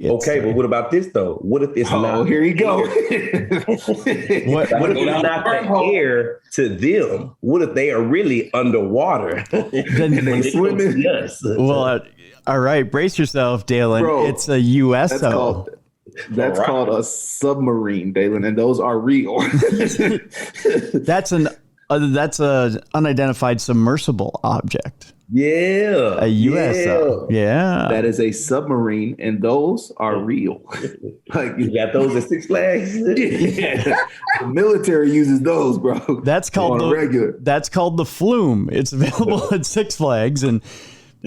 Okay, but what about this though? What if it's not? Oh, here you go. What if it's not the air to them? What if they are really underwater? Then they swimming. Well, all right, brace yourself, Dalen. Bro, it's a USO. That's called a submarine, Dalen, and those are real. That's an unidentified submersible object. Yeah. A USO. Yeah. That is a submarine, and those are real. Like, you got those at Six Flags? Yeah. The military uses those, bro. That's called That's called the flume. It's available at Six Flags, and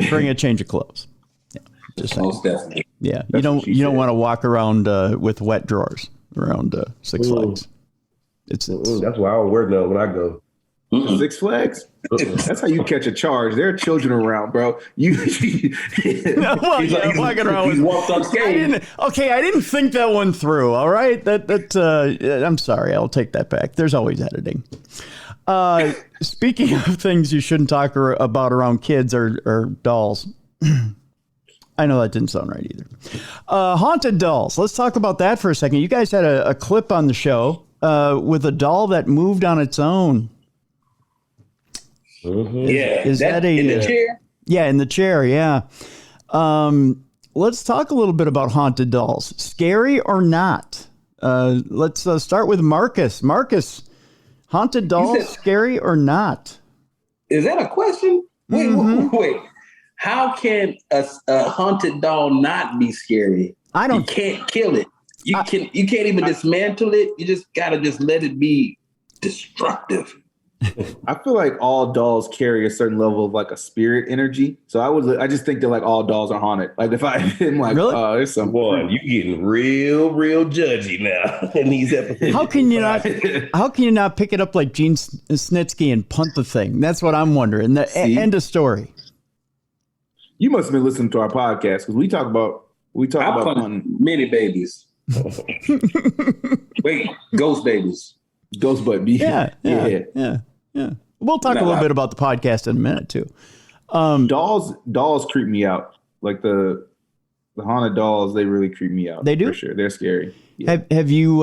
bring a change of clothes. Yeah. Just most definitely. Yeah. You don't want to walk around with wet drawers around Six Flags. It's that's why I don't wear none when I go. Six Flags? That's how you catch a charge. There are children around, bro. Walking around with walked on stage. I didn't think that one through. All right, I'm sorry. I'll take that back. There's always editing. Speaking of things you shouldn't talk about around kids or dolls. I know that didn't sound right either. Haunted dolls. Let's talk about that for a second. You guys had a clip on the show with a doll that moved on its own. Mm-hmm. Is that in the chair? Yeah, in the chair. Yeah. Let's talk a little bit about haunted dolls. Scary or not? Let's start with Marcus. Marcus, haunted dolls, scary or not? Is that a question? Wait. How can a haunted doll not be scary? You can't kill it. You can't even dismantle it. You just gotta let it be destructive. I feel like all dolls carry a certain level of like a spirit energy. So I just think that like all dolls are haunted. Like if I'm like, really? Oh, there's some Juwan, you getting real judgy now in these episodes. How can you not pick it up like Gene Snitsky and punt the thing? That's what I'm wondering. End of story. You must have been listening to our podcast because we talk about punting. Many babies. Wait, ghost babies. Ghost butt. Yeah. We'll talk a little bit about the podcast in a minute too. Dolls creep me out. Like the haunted dolls, they really creep me out. They do? For sure. They're scary. Yeah. Have you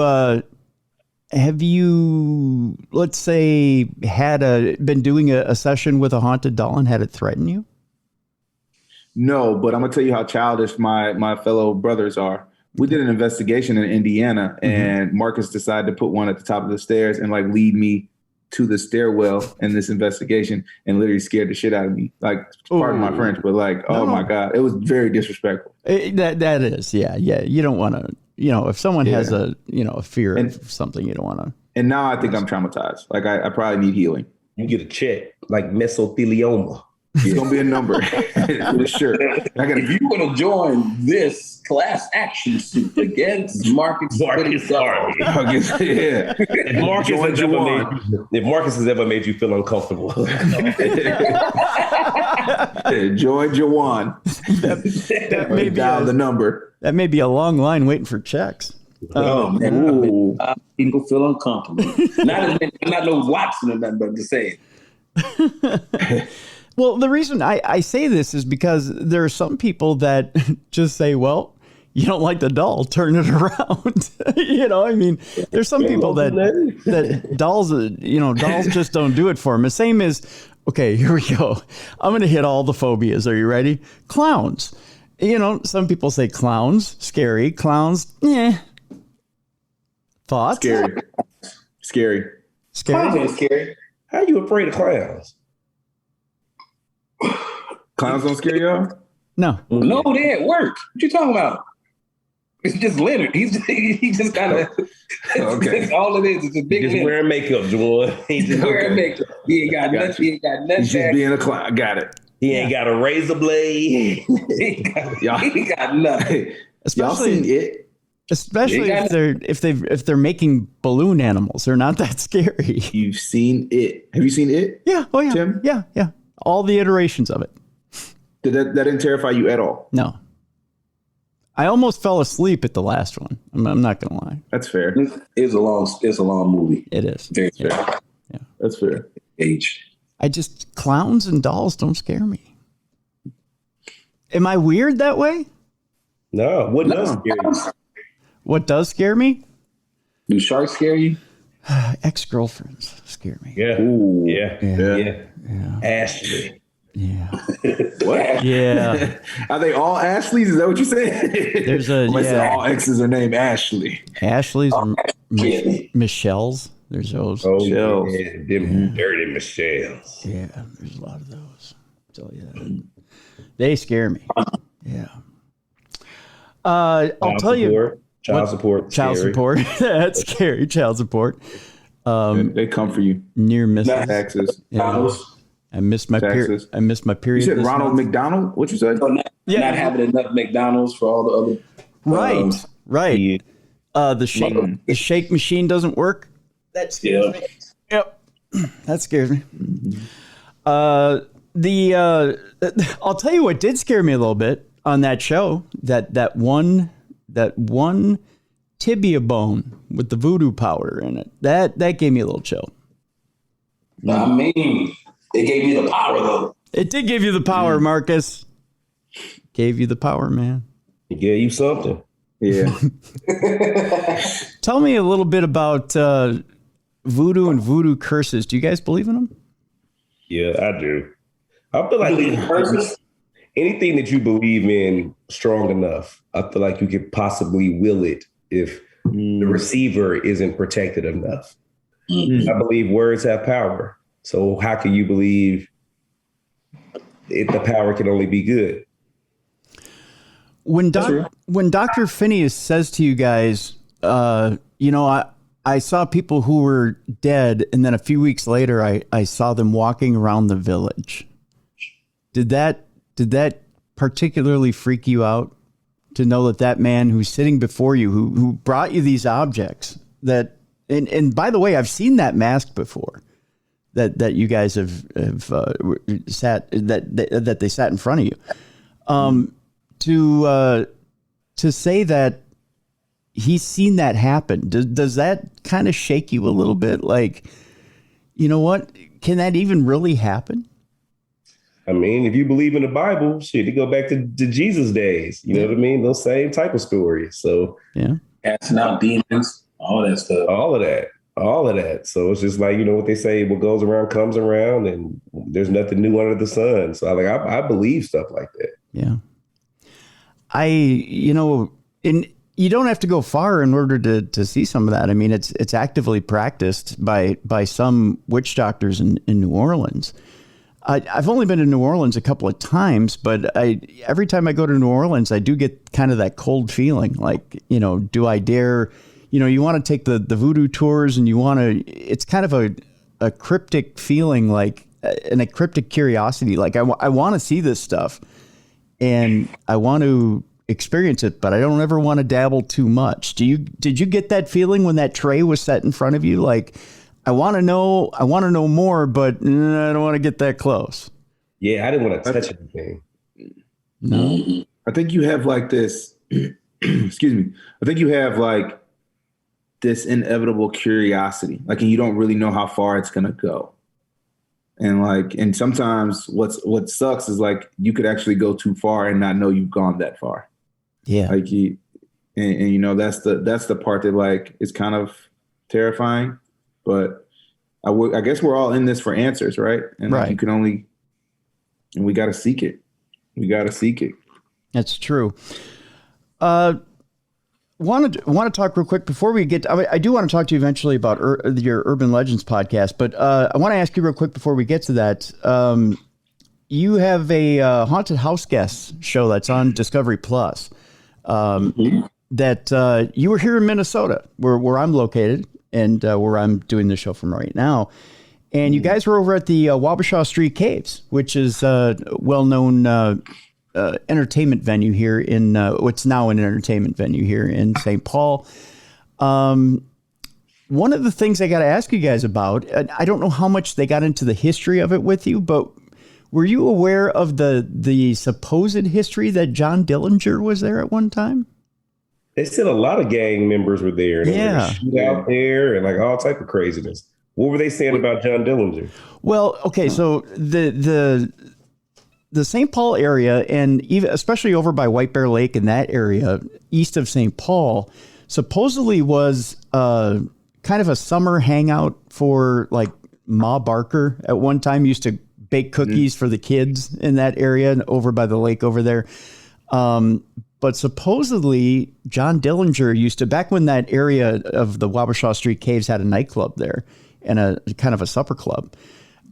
let's say been doing a session with a haunted doll and had it threaten you? No, but I'm gonna tell you how childish my fellow brothers are. We did an investigation in Indiana, and Marcus decided to put one at the top of the stairs and like lead me to the stairwell in this investigation, and literally scared the shit out of me. Like, pardon my French, but like, oh my God, it was very disrespectful. That is, yeah. You don't want to, if someone has a fear of something, you don't want to. And now I think I'm traumatized. Like I probably need healing. You get a check like mesothelioma. It's gonna be a number for sure. If you want to join this class action suit against Marcus Harvey, if Marcus has ever made you feel uncomfortable, join Juwan. That may be dial the number. That may be a long line waiting for checks. Oh man, people feel uncomfortable. Not no Watson or nothing, but I'm just saying. Well, the reason I say this is because there are some people that just say, well, you don't like the doll, turn it around. There's some people that dolls just don't do it for them. The same as, okay, here we go. I'm going to hit all the phobias. Are you ready? Clowns. Some people say clowns, scary. Clowns, Thoughts? Scary. Clowns ain't scary. How are you afraid of clowns? Clowns don't scare y'all? No, they at work. What you talking about? It's just Leonard. He just kind of. Okay. All it is a big. He's just wearing makeup, Juwan. He's just wearing makeup. He ain't got nothing. He ain't got nothing. He's just being a clown. Got it. He ain't got a razor blade. He got nothing. Y'all seen it? Especially if they're making balloon animals, they're not that scary. You've seen it. Have you seen it? Yeah. Oh yeah. Tim? Yeah. All the iterations of it. Did that didn't terrify you at all? No. I almost fell asleep at the last one. I'm not gonna lie. That's fair. It's a long movie. It is. Very fair. Yeah. That's fair. Clowns and dolls don't scare me. Am I weird that way? No. What does scare you? What does scare me? Do sharks scare you? Ex-girlfriends scare me. Yeah. Ooh. Yeah. Ashley. Yeah. What? Yeah. Are they all Ashleys? Is that what you said? There's all exes are named Ashley. Ashley's or Michelle's. There's those. Oh, yeah. Them dirty Michelle's. Yeah, there's a lot of those. So yeah, they scare me. Yeah. I'll tell you. Child support. That's scary. Child support. They come for you. Near missing taxes. Yeah. I missed my period. I missed my period. You said Ronald McDonald? What you said? So not having enough McDonald's for all the other. Right. The shake machine doesn't work. That scares me. Yep. That scares me. I'll tell you what did scare me a little bit on that show. That one tibia bone with the voodoo powder in it. That gave me a little chill. I mean, it gave me the power though. It did give you the power, Marcus. Gave you the power, man. It gave you something. Yeah. Tell me a little bit about voodoo and voodoo curses. Do you guys believe in them? Yeah, I do. I feel like Curses? anything that you believe in strong enough, I feel like you could possibly will it if the receiver isn't protected enough. I believe words have power. So how can you believe the power can only be good? When Dr. Phineas says to you guys, I saw people who were dead, and then a few weeks later, I saw them walking around the village. Did that particularly freak you out to know that man who's sitting before you, who brought you these objects and by the way, I've seen that mask before that you guys have sat that they sat in front of you, to say that he's seen that happen. Does that kind of shake you a little bit? Like, you know what? Can that even really happen? I mean, if you believe in the Bible, shit, you go back to Jesus days. You know what I mean? Those same type of stories. So yeah, casting out demons, all that stuff. All of that. So it's just like, you know what they say, what goes around comes around, and there's nothing new under the sun. So I believe stuff like that. Yeah. You don't have to go far in order to see some of that. I mean, it's actively practiced by some witch doctors in New Orleans. I've only been to New Orleans a couple of times, but every time I go to New Orleans, I do get kind of that cold feeling. Like, do I dare? You want to take the voodoo tours, and it's kind of a cryptic feeling, like a cryptic curiosity. Like I want to see this stuff, and I want to experience it, but I don't ever want to dabble too much. Did you get that feeling when that tray was set in front of you? Like, I want to know more, but I don't want to get that close. Yeah, I didn't want to touch anything. No. I think you have like this, excuse me. I think you have like this inevitable curiosity, like, and you don't really know how far it's going to go. And sometimes what sucks is like, you could actually go too far and not know you've gone that far. Yeah. Like that's the part that like is kind of terrifying. But I guess we're all in this for answers, right? And right. And we got to seek it. That's true. Want to talk real quick before we get. I do want to talk to you eventually about your Urban Legends podcast, but I want to ask you real quick before we get to that. You have a haunted house guest show that's on Discovery Plus. That you were here in Minnesota, where I'm located, and where I'm doing the show from right now. And you guys were over at the Wabasha Street Caves, which is a well-known entertainment venue here in what's now an entertainment venue here in St. Paul. One of the things I got to ask you guys about, I don't know how much they got into the history of it with you, but were you aware of the supposed history that John Dillinger was there at one time? They said a lot of gang members were there. Yeah. Shoot out there and like all type of craziness. What were they saying about John Dillinger? Well, okay, so the St. Paul area, and even especially over by White Bear Lake in that area, east of St. Paul, supposedly was kind of a summer hangout for like Ma Barker at one time. Used to bake cookies for the kids in that area and over by the lake over there. But supposedly John Dillinger used to, back when that area of the Wabasha Street Caves had a nightclub there and a kind of a supper club.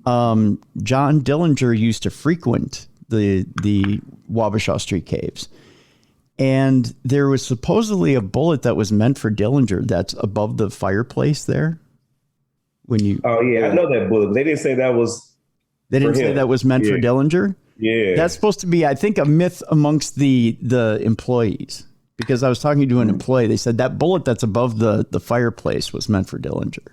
John Dillinger used to frequent the Wabasha Street Caves. And there was supposedly a bullet that was meant for Dillinger that's above the fireplace there. Oh yeah, I know that bullet. They didn't say that was. They didn't say that was meant for Dillinger. Yeah, that's supposed to be, I think, a myth amongst the employees. Because I was talking to an employee, they said that bullet that's above the fireplace was meant for Dillinger.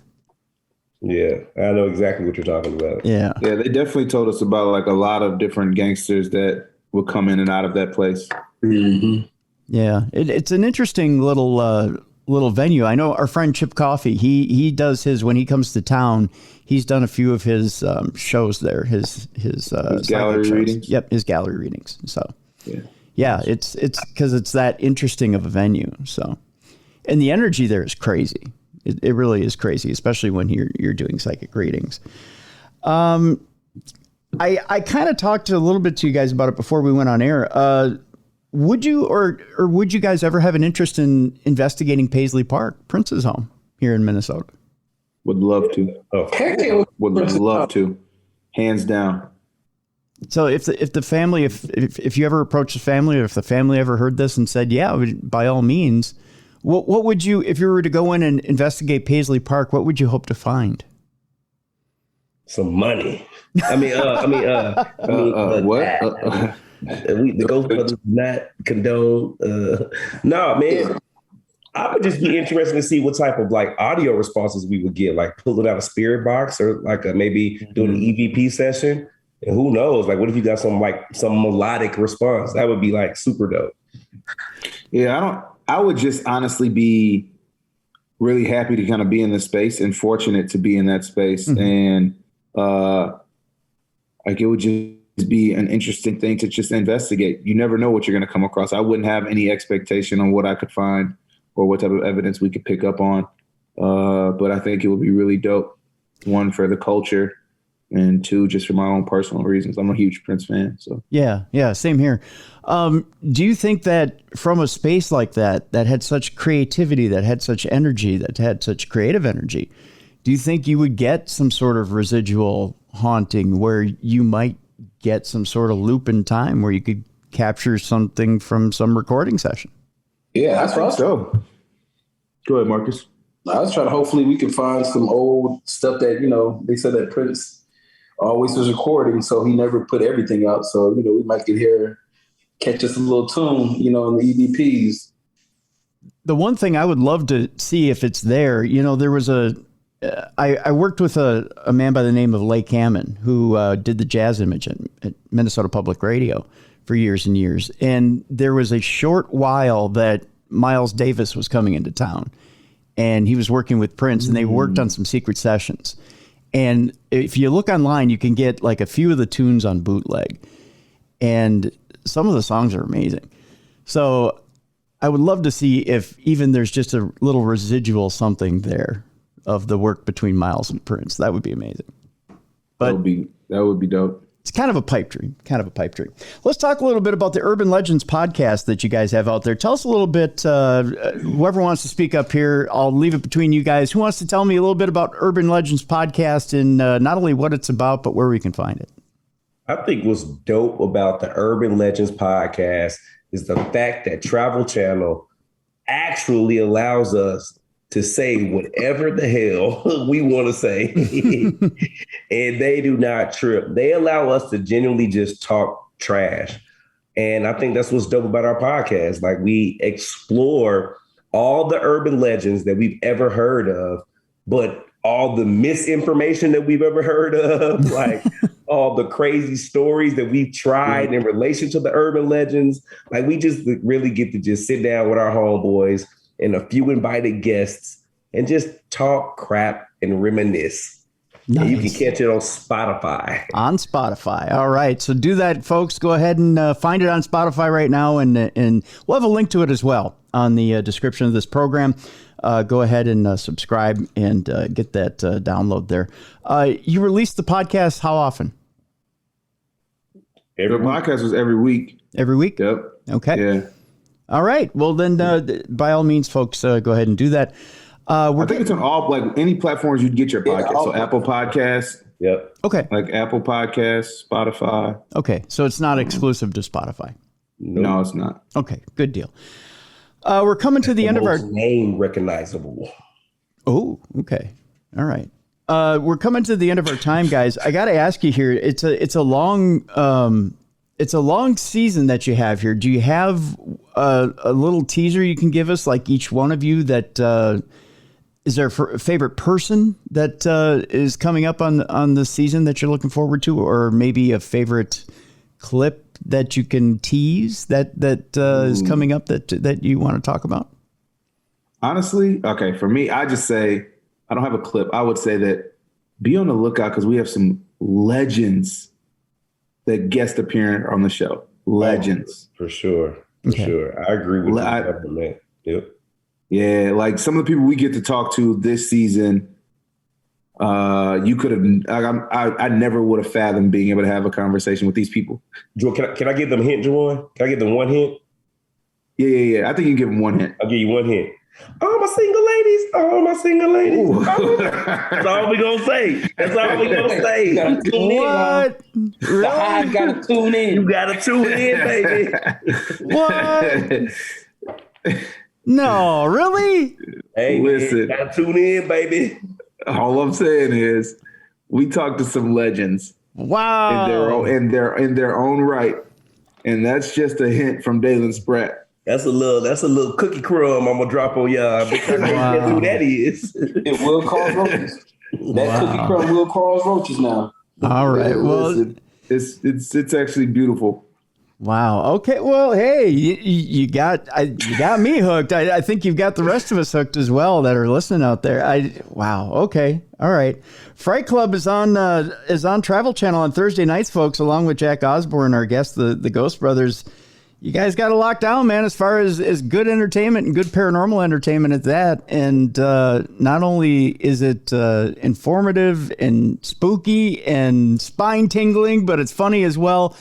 Yeah, I know exactly what you're talking about. Yeah, they definitely told us about like a lot of different gangsters that would come in and out of that place. Mm-hmm. Yeah, it's an interesting little venue. I know our friend Chip Coffey, he does his, when he comes to town, he's done a few of his shows there, his gallery readings. Yep, his gallery readings. So Yeah, it's because it's that interesting of a venue. So, and the energy there is crazy. It really is crazy, especially when you're doing psychic readings. I kind of talked a little bit to you guys about it before we went on air. Would you or would you guys ever have an interest in investigating Paisley Park, Prince's home here in Minnesota? Would love to. Would love to. Hands down. So if the family, if you ever approached the family, or if the family ever heard this and said, yeah, by all means, what would you, if you were to go in and investigate Paisley Park, what would you hope to find? Some money. What? The Ghostbusters do not condone. No, man. I would just be interested to see what type of like audio responses we would get, like pulling out a spirit box or like maybe doing an EVP session. And who knows? Like, what if you got some melodic response? That would be like super dope. Yeah, I would just honestly be really happy to kind of be in the space and fortunate to be in that space. And like it would just be an interesting thing to just investigate. You never know what you're going to come across. I wouldn't have any expectation on what I could find or what type of evidence we could pick up on. But I think it would be really dope. One, for the culture, and two, just for my own personal reasons. I'm a huge Prince fan. So yeah, same here. Do you think that from a space like that had such creativity, that had such energy, that had such creative energy, do you think you would get some sort of residual haunting where you might get some sort of loop in time where you could capture something from some recording session? Yeah, that's what I was so. Go ahead, Marcus. I was trying to, hopefully we can find some old stuff that, they said that Prince always was recording, so he never put everything out. So, we might get here, catch us a little tune, in the EVPs. The one thing I would love to see if it's there, there was I worked with a man by the name of Lake Hammond who did the jazz image at Minnesota Public Radio for years and years. And there was a short while that Miles Davis was coming into town and he was working with Prince and they worked on some secret sessions. And if you look online, you can get like a few of the tunes on bootleg and some of the songs are amazing. So I would love to see if even there's just a little residual something there of the work between Miles and Prince. That would be amazing. But that would be dope. It's kind of a pipe dream. Let's talk a little bit about the Urban Legends podcast that you guys have out there. Tell us a little bit, whoever wants to speak up here, I'll leave it between you guys. Who wants to tell me a little bit about Urban Legends podcast and not only what it's about, but where we can find it? I think what's dope about the Urban Legends podcast is the fact that Travel Channel actually allows us to say whatever the hell we want to say. And they do not trip. They allow us to genuinely just talk trash. And I think that's what's dope about our podcast. Like, we explore all the urban legends that we've ever heard of, but all the misinformation that we've ever heard of, like all the crazy stories that we've tried in relation to the urban legends. Like, we just really get to just sit down with our homeboys and a few invited guests and just talk crap and reminisce. Nice. And you can catch it on Spotify. On Spotify. All right. So do that, folks. Go ahead and find it on Spotify right now. And we'll have a link to it as well on the description of this program. Go ahead and subscribe and get that download there. You release the podcast how often? The podcast was every week. Every week? Yep. Okay. Yeah. All right. Well, then, by all means, folks, go ahead and do that. I think it's on all, like, any platforms you'd get your podcast. So Apple Podcasts. Yep. Okay. Like Apple Podcasts, Spotify. Okay. So it's not exclusive to Spotify. No, it's not. Okay. Good deal. We're coming to the end of our name recognizable. Oh, okay. All right. We're coming to the end of our time, guys. I got to ask you here. It's a long season that you have here. Do you have a little teaser you can give us, like each one of you, that is there a favorite person that is coming up on the season that you're looking forward to, or maybe a favorite clip that you can tease that is coming up that you want to talk about? Honestly, okay, for me, I just say, I don't have a clip. I would say that be on the lookout because we have some legends that guest appearing on the show. legends. For sure. For sure. I agree with you, man. Yep. Yeah, like some of the people we get to talk to this season, you could have. I never would have fathomed being able to have a conversation with these people. Juwan, can I give them a hint, Juwan? Can I give them one hint? Yeah. I think you can give them one hint. I'll give you one hint. All my single ladies. All my single ladies. That's all we gonna say. That's all we gonna say. What? Really? The Hive gotta tune in. You gotta tune in, baby. What? No, really? Hey, listen. Man, gotta tune in, baby. All I'm saying is, we talked to some legends. Wow. In their own right, and that's just a hint from Dalen Spratt. That's a little cookie crumb I'm gonna drop on y'all. Because wow. Who that is? It will cause roaches. That cookie crumb will cause roaches now. All right. Well, it's actually beautiful. Wow. Okay. Well, hey, you got me hooked. I think you've got the rest of us hooked as well that are listening out there. Wow. Okay. All right. Fright Club is on Travel Channel on Thursday nights, folks, along with Jack Osbourne, our guest, the Ghost Brothers. You guys got to lock down, man, as far as good entertainment and good paranormal entertainment at that. And not only is it informative and spooky and spine tingling, but it's funny as well.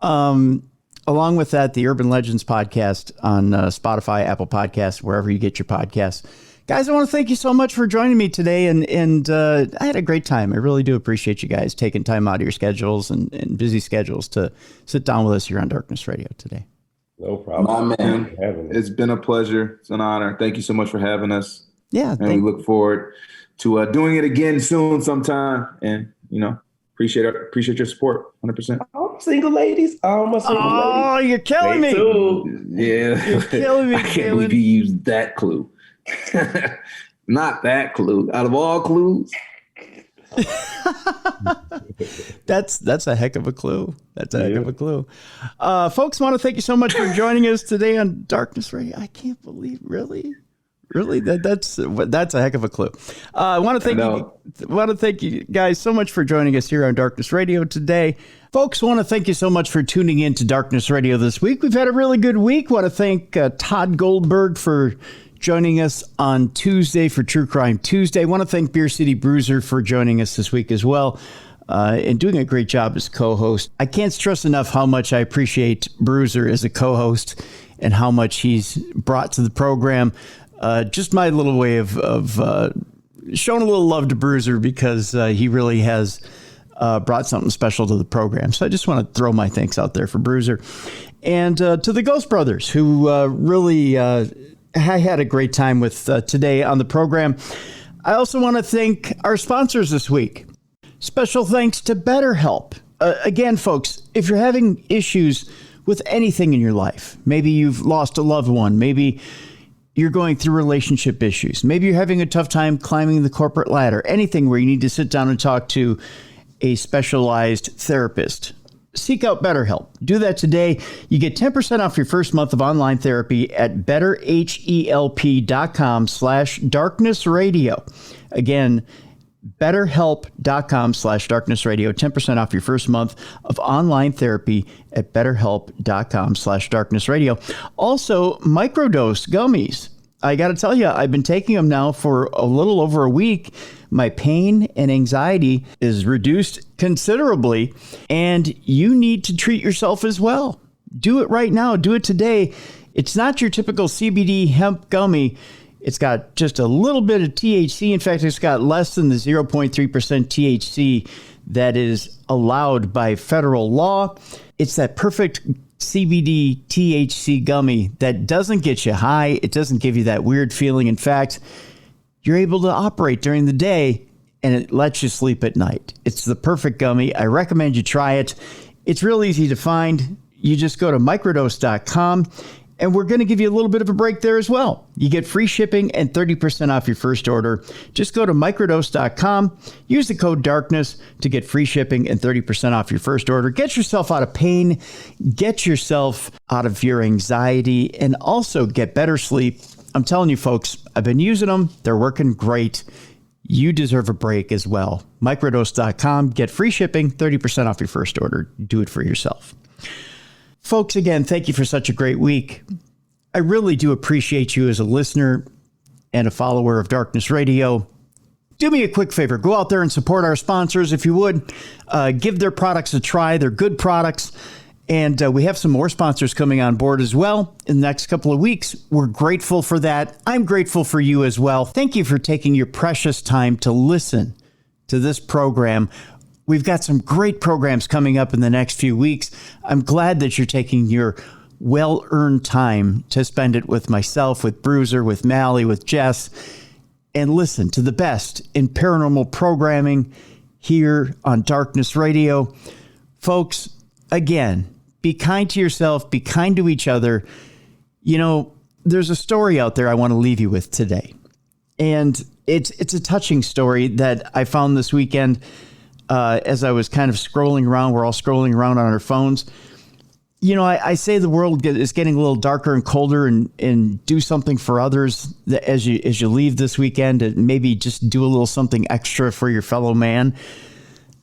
Along with that, the Urban Legends podcast on Spotify, Apple Podcasts, wherever you get your podcasts. Guys, I want to thank you so much for joining me today. And I had a great time. I really do appreciate you guys taking time out of your schedules and busy schedules to sit down with us here on Darkness Radio today. No problem. My man, it's been a pleasure. It's an honor. Thank you so much for having us. Yeah. And we look forward to doing it again soon sometime. And, appreciate your support 100%. All my single ladies. Oh, you're killing me. Yeah. You're killing me. I can't believe you used that clue. Not that clue. Out of all clues. That's a heck of a clue. That's a heck of a clue. Folks, want to thank you so much for joining us today on Darkness Radio. I can't believe, really that's a heck of a clue. I want to thank you guys so much for joining us here on Darkness Radio today. Folks, want to thank you so much for tuning in to Darkness Radio this week. We've had a really good week. Want to thank Todd Goldberg for joining us on Tuesday for True Crime Tuesday. Want to thank Beer City Bruiser for joining us this week as well. And doing a great job as co-host. I can't stress enough how much I appreciate Bruiser as a co-host and how much he's brought to the program. Just my little way of showing a little love to Bruiser because he really has brought something special to the program. So I just want to throw my thanks out there for Bruiser. And to the Ghost Brothers, who really I had a great time with today on the program. I also want to thank our sponsors this week. Special thanks to BetterHelp. Again, folks, if you're having issues with anything in your life, maybe you've lost a loved one, maybe you're going through relationship issues, maybe you're having a tough time climbing the corporate ladder, anything where you need to sit down and talk to a specialized therapist, seek out BetterHelp. Do that today. You get 10% off your first month of online therapy at betterhelp.com/darknessradio. Again, betterhelp.com/darknessradio. 10% off your first month of online therapy at betterhelp.com/darknessradio. Also, microdose gummies. I got to tell you, I've been taking them now for a little over a week. My pain and anxiety is reduced considerably, and you need to treat yourself as well. Do it right now. Do it today. It's not your typical CBD hemp gummy. It's got just a little bit of THC. In fact, it's got less than the 0.3% THC that is allowed by federal law. It's that perfect CBD THC gummy that doesn't get you high. It doesn't give you that weird feeling. In fact, you're able to operate during the day and it lets you sleep at night. It's the perfect gummy. I recommend you try it. It's real easy to find. You just go to microdose.com. And we're going to give you a little bit of a break there as well. You get free shipping and 30% off your first order. Just go to microdose.com. Use the code DARKNESS to get free shipping and 30% off your first order. Get yourself out of pain. Get yourself out of your anxiety. And also get better sleep. I'm telling you, folks, I've been using them. They're working great. You deserve a break as well. Microdose.com. Get free shipping, 30% off your first order. Do it for yourself. Folks, again, thank you for such a great week. I really do appreciate you as a listener and a follower of Darkness Radio. Do me a quick favor. Go out there and support our sponsors if you would. Give their products a try. They're good products. And we have some more sponsors coming on board as well in the next couple of weeks. We're grateful for that. I'm grateful for you as well. Thank you for taking your precious time to listen to this program. We've got some great programs coming up in the next few weeks. I'm glad that you're taking your well-earned time to spend it with myself, with Bruiser, with Mally, with Jess, and listen to the best in paranormal programming here on Darkness Radio. Folks, again, be kind to yourself, be kind to each other. You know, there's a story out there I want to leave you with today. And it's a touching story that I found this weekend as I was kind of scrolling around. We're all scrolling around on our phones. You know, I say the world is getting a little darker and colder, and do something for others as you leave this weekend, and maybe just do a little something extra for your fellow man.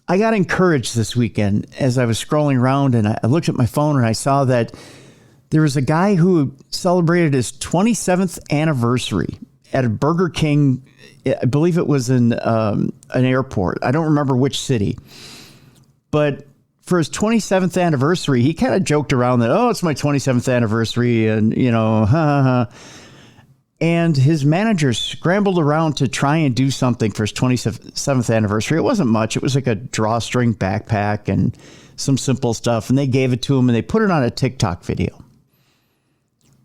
I got encouraged this weekend as I was scrolling around, and I looked at my phone and I saw that there was a guy who celebrated his 27th anniversary at a Burger King. I believe it was in an airport. I don't remember which city, but for his 27th anniversary, he kind of joked around that, oh, it's my 27th anniversary. And, you know, and his manager scrambled around to try and do something for his 27th anniversary. It wasn't much. It was like a drawstring backpack and some simple stuff. And they gave it to him and they put it on a TikTok video.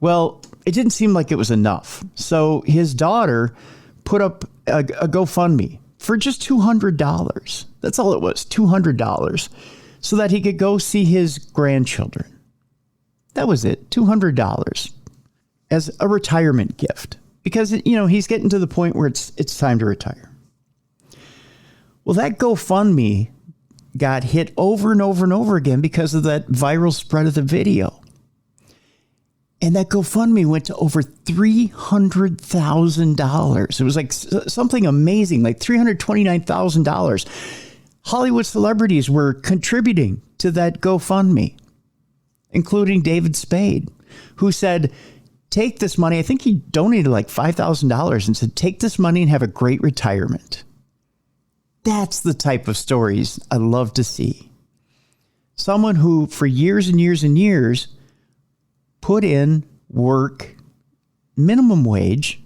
Well, it didn't seem like it was enough. So his daughter put up a GoFundMe for just $200. That's all it was, $200, so that he could go see his grandchildren. That was it, $200 as a retirement gift, because, you know, he's getting to the point where it's time to retire. Well, that GoFundMe got hit over and over and over again because of that viral spread of the video. And that GoFundMe went to over $300,000. It was like something amazing, like $329,000. Hollywood celebrities were contributing to that GoFundMe, including David Spade, who said, take this money. I think he donated like $5,000 and said, take this money and have a great retirement. That's the type of stories I love to see. Someone who for years and years and years put in work, minimum wage,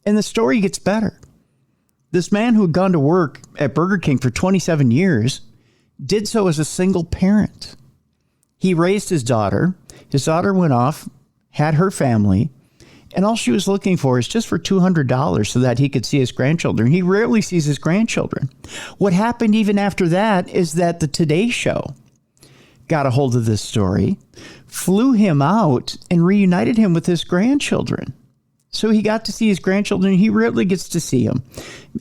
and the story gets better. This man who had gone to work at Burger King for 27 years did so as a single parent. He raised his daughter. His daughter went off, had her family, and all she was looking for is just for $200 so that he could see his grandchildren. He rarely sees his grandchildren. What happened even after that is that the Today Show got a hold of this story, flew him out, and reunited him with his grandchildren. So he got to see his grandchildren. He rarely gets to see them.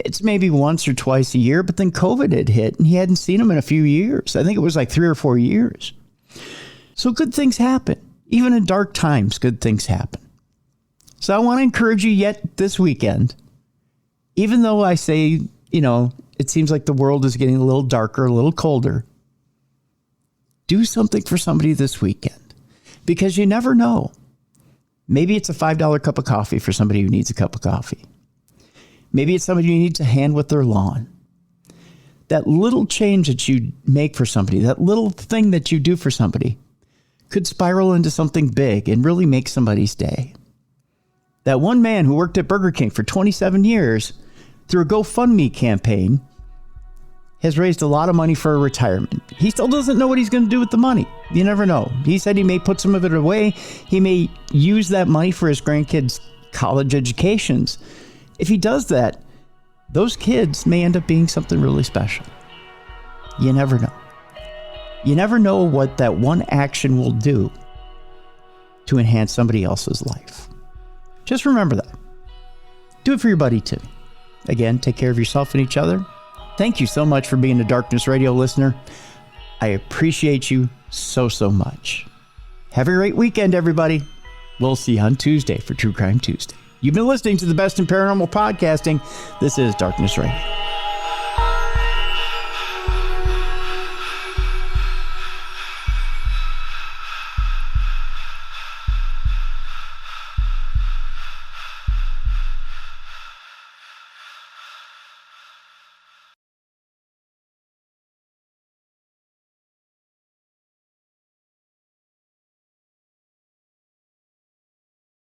It's maybe once or twice a year, but then COVID had hit and he hadn't seen them in a few years. I think it was like 3 or 4 years. So good things happen. Even in dark times, good things happen. So I want to encourage you yet this weekend, even though I say, you know, it seems like the world is getting a little darker, a little colder, do something for somebody this weekend, because you never know. Maybe it's a $5 cup of coffee for somebody who needs a cup of coffee. Maybe it's somebody who needs a hand with their lawn. That little change that you make for somebody, that little thing that you do for somebody, could spiral into something big and really make somebody's day. That one man who worked at Burger King for 27 years, through a GoFundMe campaign, has raised a lot of money for a retirement. He still doesn't know what he's going to do with the money. You never know. He said he may put some of it away. He may use that money for his grandkids' college educations. If he does that, those kids may end up being something really special. You never know. You never know what that one action will do to enhance somebody else's life. Just remember that. Do it for your buddy too. Again, take care of yourself and each other. Thank you so much for being a Darkness Radio listener. I appreciate you so, so much. Have a great weekend, everybody. We'll see you on Tuesday for True Crime Tuesday. You've been listening to the best in paranormal podcasting. This is Darkness Radio.